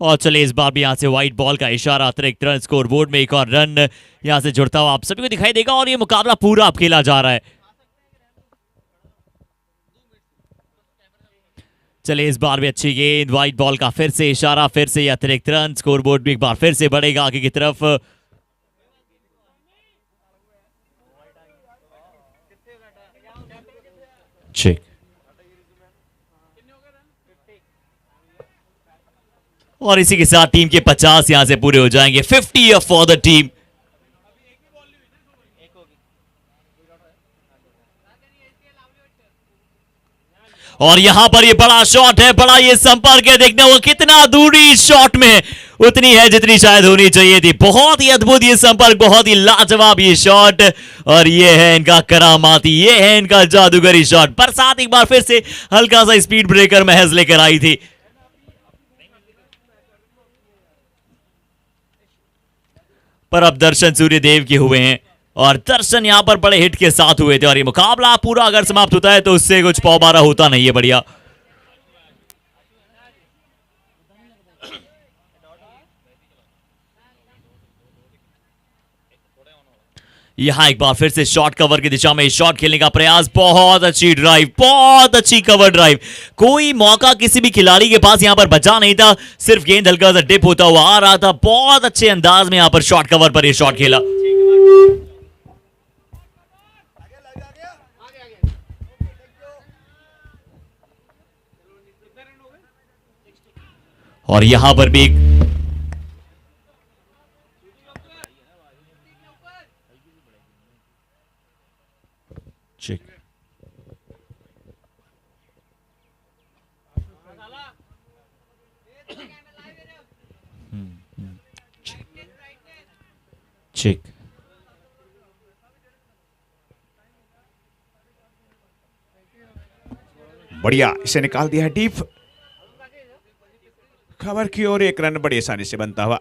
S1: और चले इस बार भी यहां से व्हाइट बॉल का इशारा, अतिरिक्त रन स्कोर बोर्ड में एक और रन यहां से जुड़ता हुआ आप सभी को दिखाई देगा। और ये मुकाबला पूरा अब खेला जा रहा है। चले इस बार भी अच्छी गेंद, व्हाइट बॉल का फिर से इशारा, फिर से अतिरिक्त रन, स्कोर बोर्ड भी एक बार फिर से बढ़ेगा आगे की तरफ। चेक। और इसी के साथ टीम के 50 यहां से पूरे हो जाएंगे। 50 फॉर द टीम। और यहां पर ये बड़ा शॉट है, बड़ा ये संपर्क है, देखना वो कितना दूरी शॉट में उतनी है जितनी शायद होनी चाहिए थी। बहुत ही अद्भुत ये संपर्क, बहुत ही लाजवाब ये शॉट। और ये है इनका करामाती, ये है इनका जादूगरी शॉट। बरसात एक बार फिर से हल्का सा स्पीड ब्रेकर महज लेकर आई थी। पर अब दर्शन सूर्यदेव के हुए हैं और दर्शन यहां पर बड़े हिट के साथ हुए थे। और ये मुकाबला पूरा अगर समाप्त होता है तो उससे कुछ पौबारा होता नहीं है। बढ़िया। यहां एक बार फिर से शॉट कवर की दिशा में शॉट खेलने का प्रयास। बहुत अच्छी ड्राइव, बहुत अच्छी कवर ड्राइव। कोई मौका किसी भी खिलाड़ी के पास यहां पर बचा नहीं था, सिर्फ गेंद हल्का सा डिप होता हुआ आ रहा था। बहुत अच्छे अंदाज में यहां पर शॉट कवर पर यह शॉट खेला। और यहां पर भी एक चेक। चेक।
S2: बढ़िया, इसे निकाल दिया है डीप। खबर की ओर एक रन बड़ी आसानी से बनता हुआ।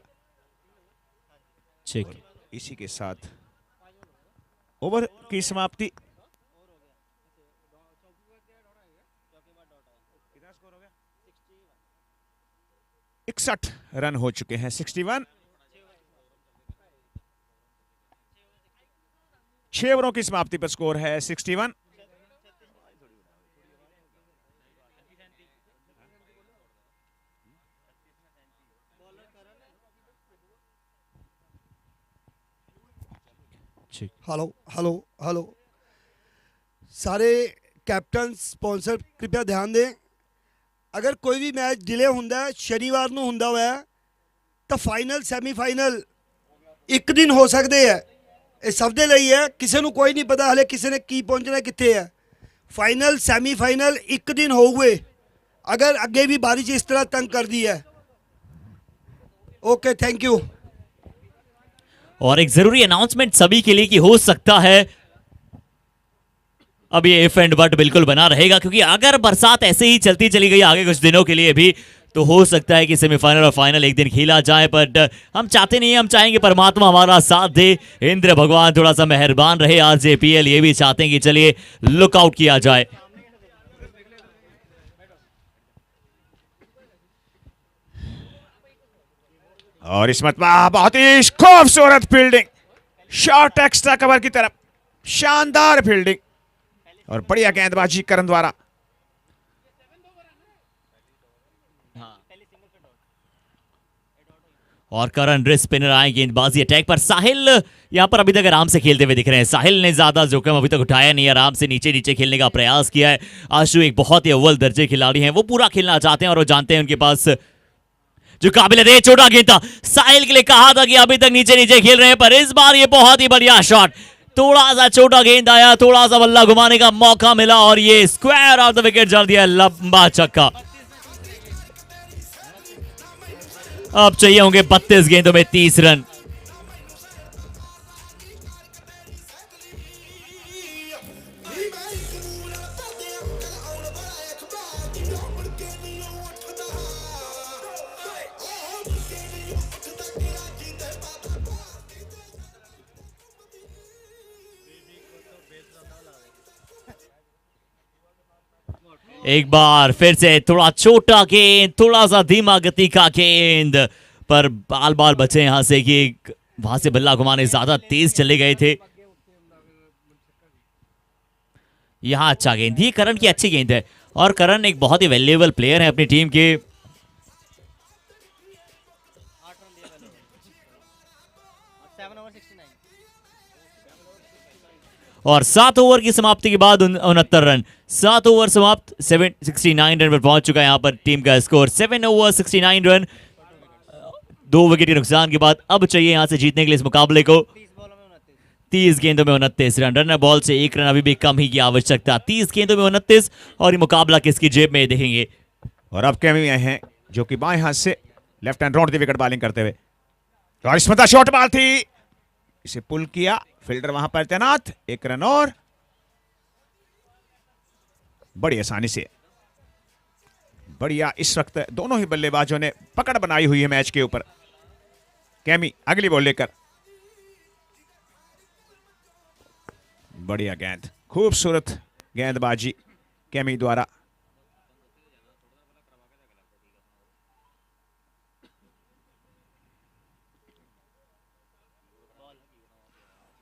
S1: चेक।
S2: इसी के साथ ओवर की समाप्ति। 61 रन हो चुके हैं। 61। 6 ओवरों की समाप्ति पर स्कोर है 61।
S6: हेलो हेलो हेलो, सारे कैप्टन स्पॉन्सर कृपया ध्यान दें। अगर कोई भी मैच डिले ਹੁੰਦਾ ਹੈ, ਸ਼ਨੀਵਾਰ ਨੂੰ ਹੁੰਦਾ ਹੋਇਆ ਤਾਂ ਫਾਈਨਲ ਸੈਮੀਫਾਈਨਲ ਇੱਕ ਦਿਨ ਹੋ ਸਕਦੇ ਹੈ। ਇਹ ਸਭ ਦੇ ਲਈ ਹੈ, ਕਿਸੇ ਨੂੰ ਕੋਈ ਨਹੀਂ ਪਤਾ ਹਲੇ ਕਿਸੇ ਨੇ ਕੀ ਪਹੁੰਚਣਾ ਕਿੱਥੇ ਹੈ। फाइनल सेमीफाइनल एक दिन हो हुए, अगर आगे भी बारिश इस तरह तंग कर दी है। Okay, thank you.
S1: और एक जरूरी अनाउंसमेंट सभी के लिए कि हो सकता है अब ये इफ एंड बट बिल्कुल बना रहेगा, क्योंकि अगर बरसात ऐसे ही चलती चली गई आगे कुछ दिनों के लिए भी तो हो सकता है कि सेमीफाइनल और फाइनल एक दिन खेला जाए, बट हम चाहते नहीं, हम चाहेंगे परमात्मा हमारा साथ दे, इंद्र भगवान थोड़ा सा मेहरबान रहे। आरजेपीएल ये भी चाहते हैं कि चलिए लुकआउट किया जाए।
S2: और इस मरतबा बहुत ही खूबसूरत फील्डिंग, शॉर्ट एक्स्ट्रा कवर की तरफ, शानदार फील्डिंग और बढ़िया गेंदबाजी करण द्वारा।
S1: और करण रिस्ट स्पिनर आए गेंदबाजी अटैक पर। साहिल यहां पर अभी तक आराम से खेलते हुए दिख रहे हैं। साहिल ने ज्यादा जोखिम अभी तक उठाया नहीं, आराम से नीचे नीचे खेलने का प्रयास किया है। आशु एक बहुत ही अव्वल दर्जे खिलाड़ी हैं, वो पूरा खेलना चाहते हैं और वो जानते हैं उनके पास जो काबिल है। छोटा गेंद था, साहिल के लिए कहा था कि अभी तक नीचे नीचे खेल रहे हैं, पर इस बार ये बहुत ही बढ़िया शॉट, थोड़ा सा छोटा गेंद आया, थोड़ा सा बल्ला घुमाने का मौका मिला और ये स्क्वायर ऑफ द विकेट जड़ दिया, लंबा छक्का। अब चाहिए होंगे 32 गेंदों में 30 रन। एक बार फिर से थोड़ा छोटा गेंद, थोड़ा सा धीमा गति का गेंद, पर बाल बाल बचे यहां से कि वहां से बल्ला घुमाने ज्यादा तेज चले गए थे। यहां अच्छा गेंद, ये करण की अच्छी गेंद है और करण एक बहुत ही वैल्यूएबल प्लेयर है अपनी टीम के। और 7 ओवर की समाप्ति के बाद 69 रन, 7 ओवर समाप्त, 69 रन पर पहुंच चुका है यहां पर टीम का स्कोर। 7 ओवर 69 रन, 2 विकेट के नुकसान के बाद अब चाहिए यहां से जीतने के लिए इस मुकाबले को 30 गेंदों में 29 रन। रन बॉल से 1 रन अभी भी कम ही की आवश्यकता। 30 गेंदों में 29 और ये मुकाबला किसकी जेब में देखेंगे।
S2: और अब कैमी आए हैं जो कि बाएं हाथ से left hand round the wicket bowling करते हुए। और स्मिता शॉट बॉल थी, इसे पुल किया, फील्डर वहां पर तैनात, 1 रन और बड़ी आसानी से। बढ़िया, इस वक्त दोनों ही बल्लेबाजों ने पकड़ बनाई हुई है मैच के ऊपर। कैमी अगली बॉल लेकर, बढ़िया गेंद, खूबसूरत गेंदबाजी कैमी द्वारा।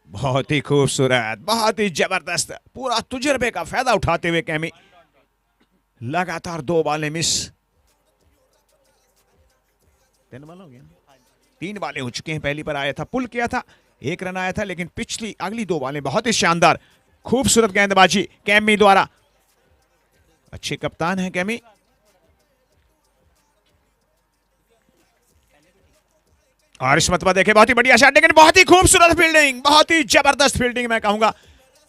S2: बहुत ही खूबसूरत, बहुत ही जबरदस्त, पूरा तजुर्बे का फायदा उठाते हुए कैमी लगातार 2 बॉलें मिस। 3 बॉल हो गए, 3 बॉलें हो चुके हैं। पहली पर आया था, पुल किया था, 1 रन आया था, लेकिन पिछली अगली 2 बॉलें बहुत ही शानदार, खूबसूरत गेंदबाजी कैमी द्वारा। अच्छे कप्तान हैं कैमी। और इस मतबा देखे, बहुत ही बढ़िया शॉट, लेकिन बहुत ही खूबसूरत फील्डिंग, बहुत ही जबरदस्त फील्डिंग मैं कहूंगा।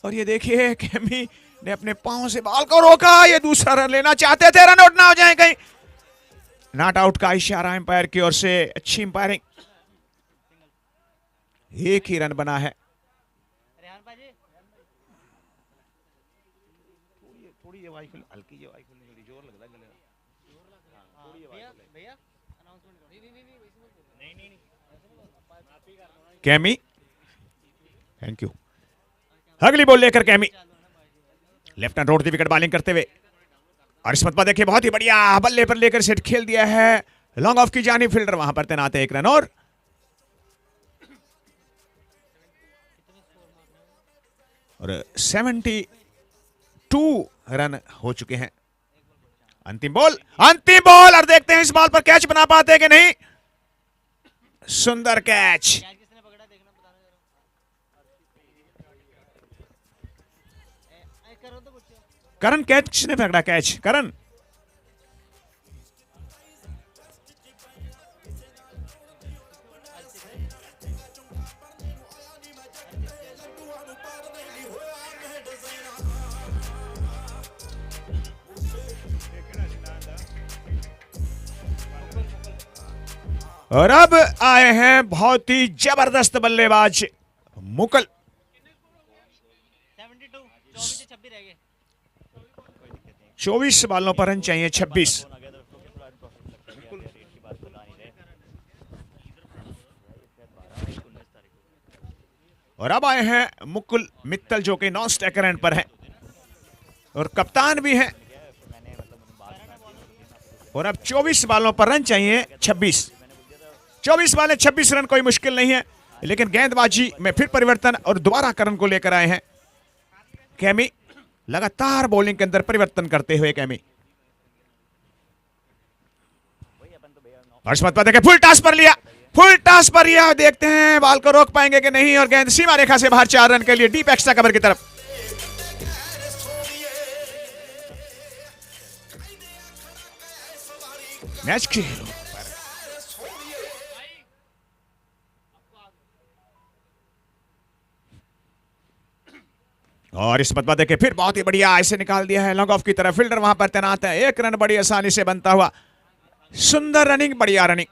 S2: और ये देखिए कैमी ने अपने पांव से बॉल को रोका, ये दूसरा रन लेना चाहते थे, रन आउट ना हो जाए कहीं। नॉट आउट का इशारा एम्पायर की ओर से, अच्छी एम्पायरिंग। 1 ही रन बना है। Chemo, thank you. अगली बॉल लेकर कैमी लेफ्ट हैंड रोड दी विकेट बॉलिंग करते हुए। और इस मतबा देखिए, बहुत ही बढ़िया बल्ले पर लेकर सेट खेल दिया है, लॉन्ग ऑफ की जानी, फील्डर वहां पर तैनात है, 1 रन और 72 रन हो चुके हैं। अंतिम बॉल, अंतिम बॉल, और देखते हैं इस बॉल पर कैच बना पाते हैं कि नहीं। सुंदर कैच, करण कैच, किसने पकड़ा कैच? करण। और अब आए हैं बहुत ही जबरदस्त बल्लेबाज मुकल। 24 बॉलों पर रन चाहिए, 26। और अब आए हैं मुकुल मित्तल जो कि नॉन स्ट्राइकर एंड पर हैं और कप्तान भी हैं। और अब 24 बालों पर रन चाहिए 26। 24 बालें 26 रन कोई मुश्किल नहीं है, लेकिन गेंदबाजी में फिर परिवर्तन और दोबारा करण को लेकर आए हैं कैमी। लगातार बॉलिंग के अंदर परिवर्तन करते हुए कैमी। हर्षमत देखे फुल टॉस पर लिया, फुल टॉस पर लिया। देखते हैं बॉल को रोक पाएंगे कि नहीं और गेंद सीमा रेखा से बाहर 4 रन के लिए डीप एक्स्ट्रा कवर की तरफ। मैच की और इस मत देखे फिर बहुत ही बढ़िया ऐसे निकाल दिया है लॉन्ग ऑफ की तरफ। फील्डर वहां पर तैनात है। 1 रन बड़ी आसानी से बनता हुआ। सुंदर रनिंग, बढ़िया रनिंग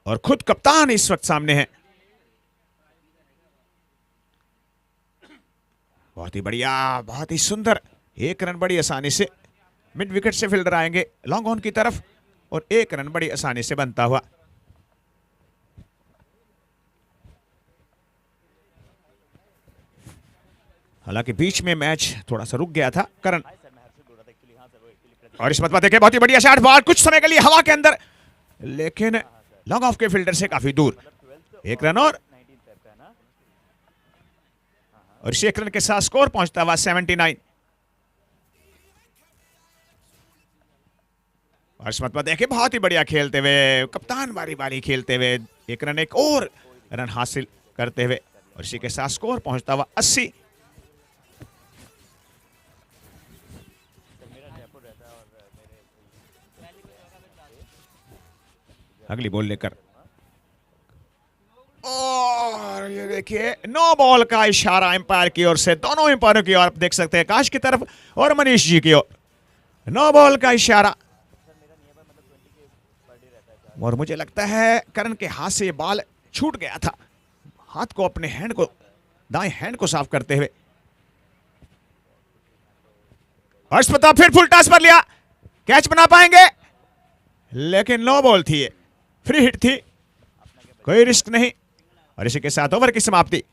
S2: और खुद कप्तान इस वक्त सामने है। बहुत ही बढ़िया, बहुत ही सुंदर। 1 रन बड़ी आसानी से मिड विकेट से फील्डर आएंगे लॉन्ग ऑन की तरफ और 1 रन बड़ी आसानी से बनता हुआ। हालांकि बीच में मैच थोड़ा सा रुक गया था करण। और इस मत देखे बहुत ही बढ़िया शॉट, बॉल कुछ समय के लिए हवा के अंदर, लेकिन लॉन्ग ऑफ के फील्डर से काफी दूर। 1 रन और इस 1 रन के साथ स्कोर पहुंचता हुआ 79। हर्षमत देखे बहुत ही बढ़िया खेलते हुए कप्तान, बारी बारी खेलते हुए 1 रन, एक और रन हासिल करते हुए और इसी के साथ स्कोर पहुंचता हुआ 80। अगली बॉल लेकर और ये देखिए नो बॉल का इशारा एम्पायर की ओर से। दोनों एम्पायरों की ओर आप देख सकते हैं, आकाश की तरफ और मनीष जी की ओर। नो बॉल का इशारा और मुझे लगता है करण के हाथ से ये बॉल छूट गया था। हाथ को, अपने हैंड को, दाएं हैंड को साफ करते हुए हर्ष प्रताप फिर फुल टॉस पर लिया। कैच बना पाएंगे, लेकिन नो बॉल थी, ये फ्री हिट थी, कोई रिस्क नहीं। और इसी के साथ ओवर की समाप्ति।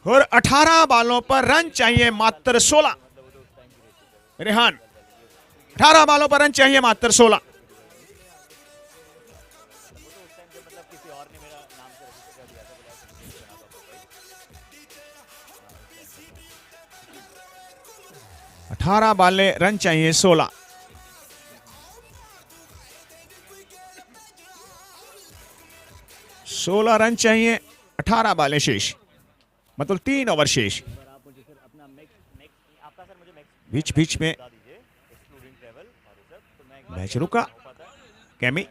S2: और 18 बालों पर रन चाहिए मात्र 16। रेहान 18 बालों पर रन चाहिए मात्र 16। अठारह बाले रन चाहिए 16। रन चाहिए, 18 बाले शेष, मतलब 3 ओवर शेष। बीच बीच में मैच रुका कैमी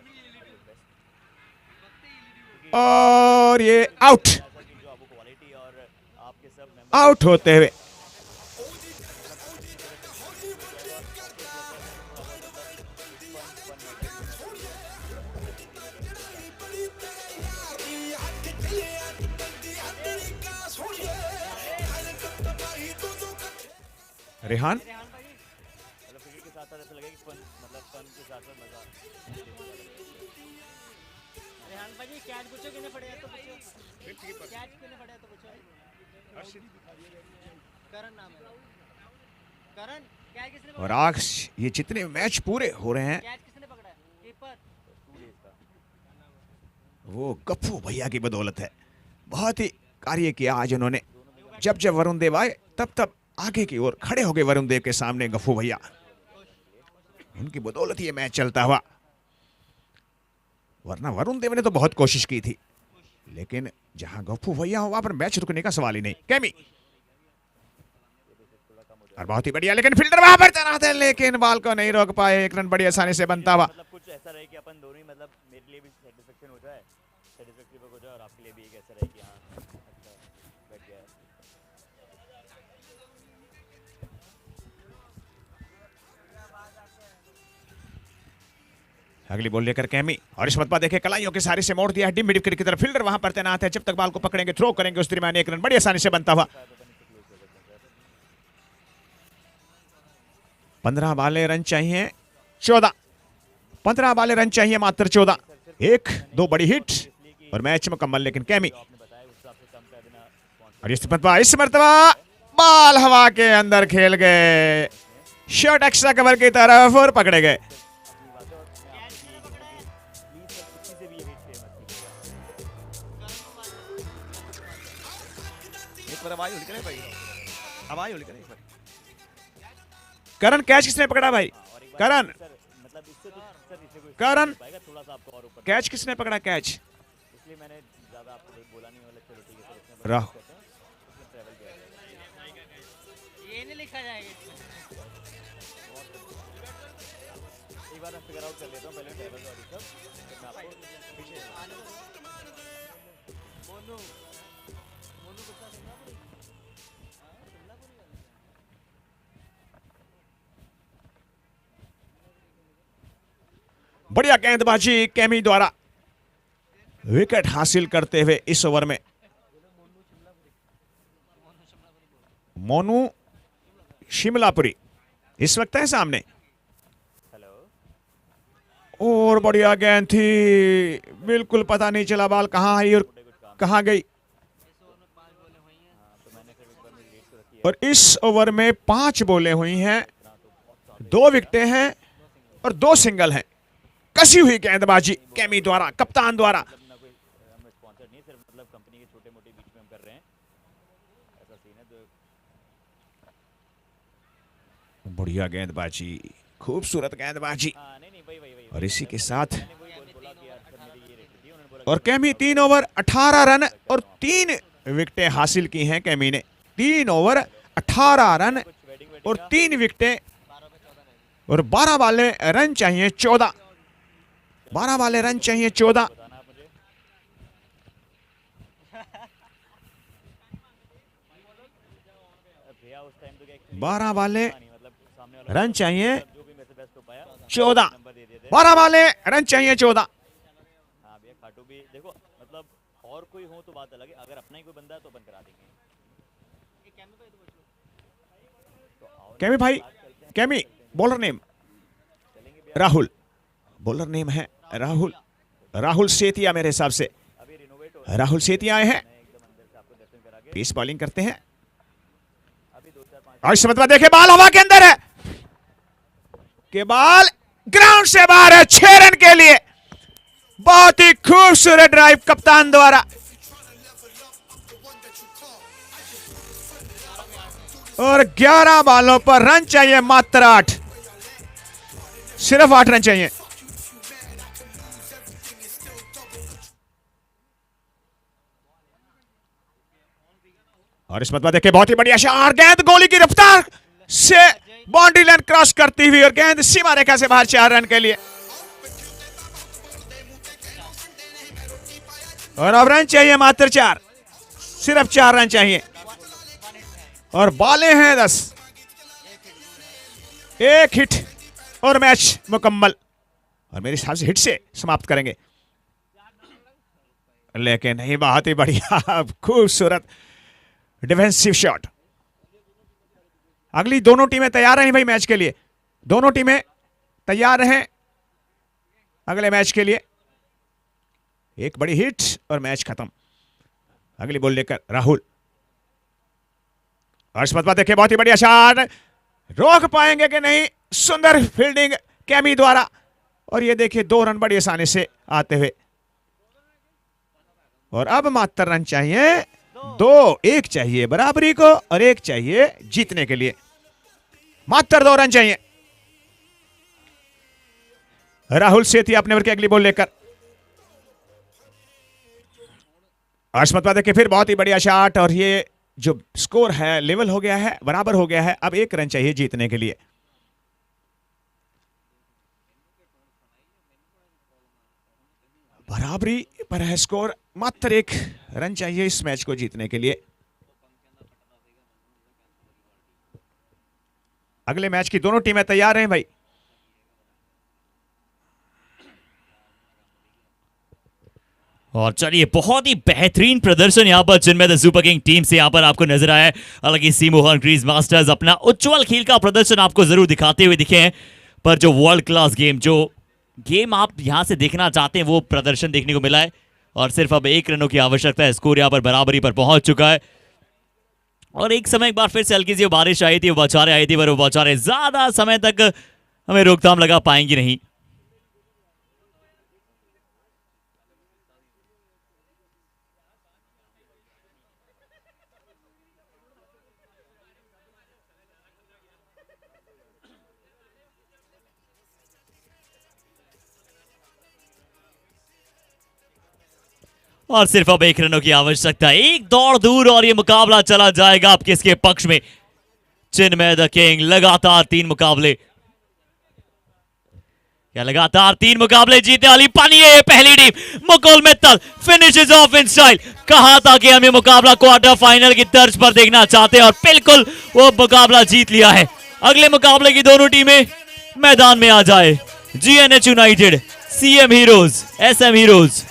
S2: और ये आउट होते हुए। रेहान और आज ये जितने मैच पूरे हो रहे हैं वो गप्पू भैया की बदौलत है। बहुत ही कार्य किया आज उन्होंने। जब जब वरुण देव आए तब तब आगे की ओर खड़े हो गए वरुण देव के सामने गप्पू भैया। उनकी बदौलत ये मैच चलता हुआ, वरना वरुण देव ने तो बहुत कोशिश की थी, लेकिन जहां गप्पू भैया हो वहां पर मैच रुकने का सवाल ही नहीं। कैमी और बहुत ही बढ़िया, लेकिन फील्डर वहां पर तैनात है, लेकिन बॉल को नहीं रोक पाए। 1 रन बड़ी आसानी से बनता हुआ।
S5: कुछ ऐसा रहे कि अपन दोनों ही, मतलब मेरे लिए भी सेटिस्फेक्शन हो जाए, सेटिस्फैक्टरी हो जाए और आपके लिए भी एक ऐसा रहे कि हाँ अच्छा बैठ गया।
S2: अगली बॉल लेकर कैमी और इस मत देखे कलाइयों के सारे से मोड़ दिया है डीप मिड विकेट की तरफ। फील्डर वहां पर तैनात है, जब तक बॉल को पकड़ेंगे, थ्रो करेंगे, उस दरमियान 1 रन बड़ी आसानी से बनता हुआ। 15 बाले रन चाहिए 14। 15 वाले रन चाहिए मात्र 14। 1-2 बड़ी हिट और मैच मुकम्मल। लेकिन कैमी और इस मरतबा बाल हवा के अंदर खेल गए, शॉट एक्स्ट्रा कवर की तरफ और पकड़े गए। करण कैच किसने पकड़ा भाई? करण करण कैच किसने पकड़ा? कैच राह
S5: ये नहीं लिखा जाएगा। एक बार मैं फिगर आउट कर लेता हूँ पहले टेबल और सब, फिर मैं आपको मोनू मोनू गुप्ता सिंगापुरी।
S2: बढ़िया गेंदबाजी कैमी द्वारा विकेट हासिल करते हुए इस ओवर में मोनू शिमलापुरी इस वक्त है सामने। और बढ़िया गेंद थी, बिल्कुल पता नहीं चला बाल कहां आई और कहां गई। और इस ओवर में 5 बॉलें हुई हैं, 2 विकेटें हैं और 2 सिंगल हैं। कसी हुई गेंदबाजी कैमी द्वारा, कप्तान द्वारा।
S5: स्पॉन्सर नहीं, सिर्फ मतलब कंपनी के छोटे मोटे बीच में हम कर रहे हैं, ऐसा सीन है।
S2: बढ़िया गेंदबाजी, खूबसूरत गेंदबाजी।
S5: नहीं नहीं वही
S2: और इसी के साथ और कैमी 3 ओवर 18 रन और 3 विकेटें हासिल की हैं कैमी ने। 3 ओवर 18 रन और 3 विकेटें और 12 वाले रन चाहिए 14। 12 वाले रन चाहिए 14। 12 वाले रन चाहिए 14। 12 वाले रन चाहिए 14।
S5: हाँ भैया खाटू भी देखो, मतलब और कोई हो तो बात अलग है, अगर अपना ही कोई बंदा है तो अपन करा देंगे।
S2: कैमी भाई, chemo bowler name Rahul, bowler name है राहुल। राहुल सेतिया मेरे हिसाब से, राहुल सेतिया आए हैं, पेस बॉलिंग करते हैं। और इस मतलब देखे बाल हवा के अंदर है, के बाल ग्राउंड से बाहर है 6 रन के लिए। बहुत ही खूबसूरत ड्राइव कप्तान द्वारा। और 11 बालों पर रन चाहिए मात्र 8, सिर्फ 8 रन चाहिए। और इस मतलब देखिए बहुत ही बढ़िया शॉट, गेंद गोली की रफ्तार से बाउंड्री लाइन क्रॉस करती हुई और गेंद सीमा रेखा से बाहर 4 रन के लिए। और अब रन चाहिए मात्र 4, सिर्फ 4 रन चाहिए। और बालें हैं 10, 1 हिट और मैच मुकम्मल। और मेरे हिसाब से हिट से समाप्त करेंगे, लेकिन नहीं, बहुत ही बढ़िया खूबसूरत डिफेंसिव शॉट। अगली दोनों टीमें तैयार हैं भाई मैच के लिए, दोनों टीमें तैयार हैं अगले मैच के लिए। एक बड़ी हिट और मैच खत्म। अगली बॉल लेकर राहुल। हर्षमत देखे बहुत ही बढ़िया शॉट, रोक पाएंगे कि नहीं? सुंदर फील्डिंग कैमी द्वारा। और ये देखिए 2 रन बड़ी आसानी से आते हुए। और अब मात्र रन चाहिए 2, 1 चाहिए बराबरी को और 1 चाहिए जीतने के लिए। मात्र 2 रन चाहिए। राहुल सेठी अपने ओवर की अगली बॉल लेकर। हर्षमत देखिए फिर बहुत ही बढ़िया शॉट और ये जो स्कोर है लेवल हो गया है, बराबर हो गया है। अब 1 रन चाहिए जीतने के लिए। बराबरी पर है स्कोर, मात्र 1 रन चाहिए इस मैच को जीतने के लिए। अगले मैच की दोनों टीमें तैयार हैं भाई।
S1: और चलिए बहुत ही बेहतरीन प्रदर्शन यहाँ पर जिनमें द सुपर किंग टीम से यहाँ पर आपको नजर आया है। हालांकि सी मोहन क्रीज मास्टर्स अपना उज्जवल खेल का प्रदर्शन आपको जरूर दिखाते हुए दिखे हैं। पर जो वर्ल्ड क्लास गेम, जो गेम आप यहां से देखना चाहते हैं, वो प्रदर्शन देखने को मिला है। और सिर्फ अब 1 रनों की आवश्यकता है। स्कोर यहां पर बराबरी पर पहुंच चुका है। और एक समय एक बार फिर से हल्की सी बारिश आई थी, वो बौछारें आई थी, पर वो बौछारें ज्यादा समय तक हमें रोकथाम लगा पाएंगी नहीं। और सिर्फ अब 1 रनों की आवश्यकता, एक दौड़ दूर और ये मुकाबला चला जाएगा अब किसके पक्ष में। चिन्मय द किंग लगातार 3 मुकाबले, क्या लगातार 3 मुकाबले जीतने वाली पानी है पहली team. Mukul Mittal finishes of in style. कहा था कि हम ये मुकाबला क्वार्टर फाइनल की तर्ज पर देखना चाहते हैं और बिल्कुल वो मुकाबला जीत लिया है। अगले मुकाबले की दोनों टीमें मैदान में आ जाए। GNH united, CM heroes, SM heroes.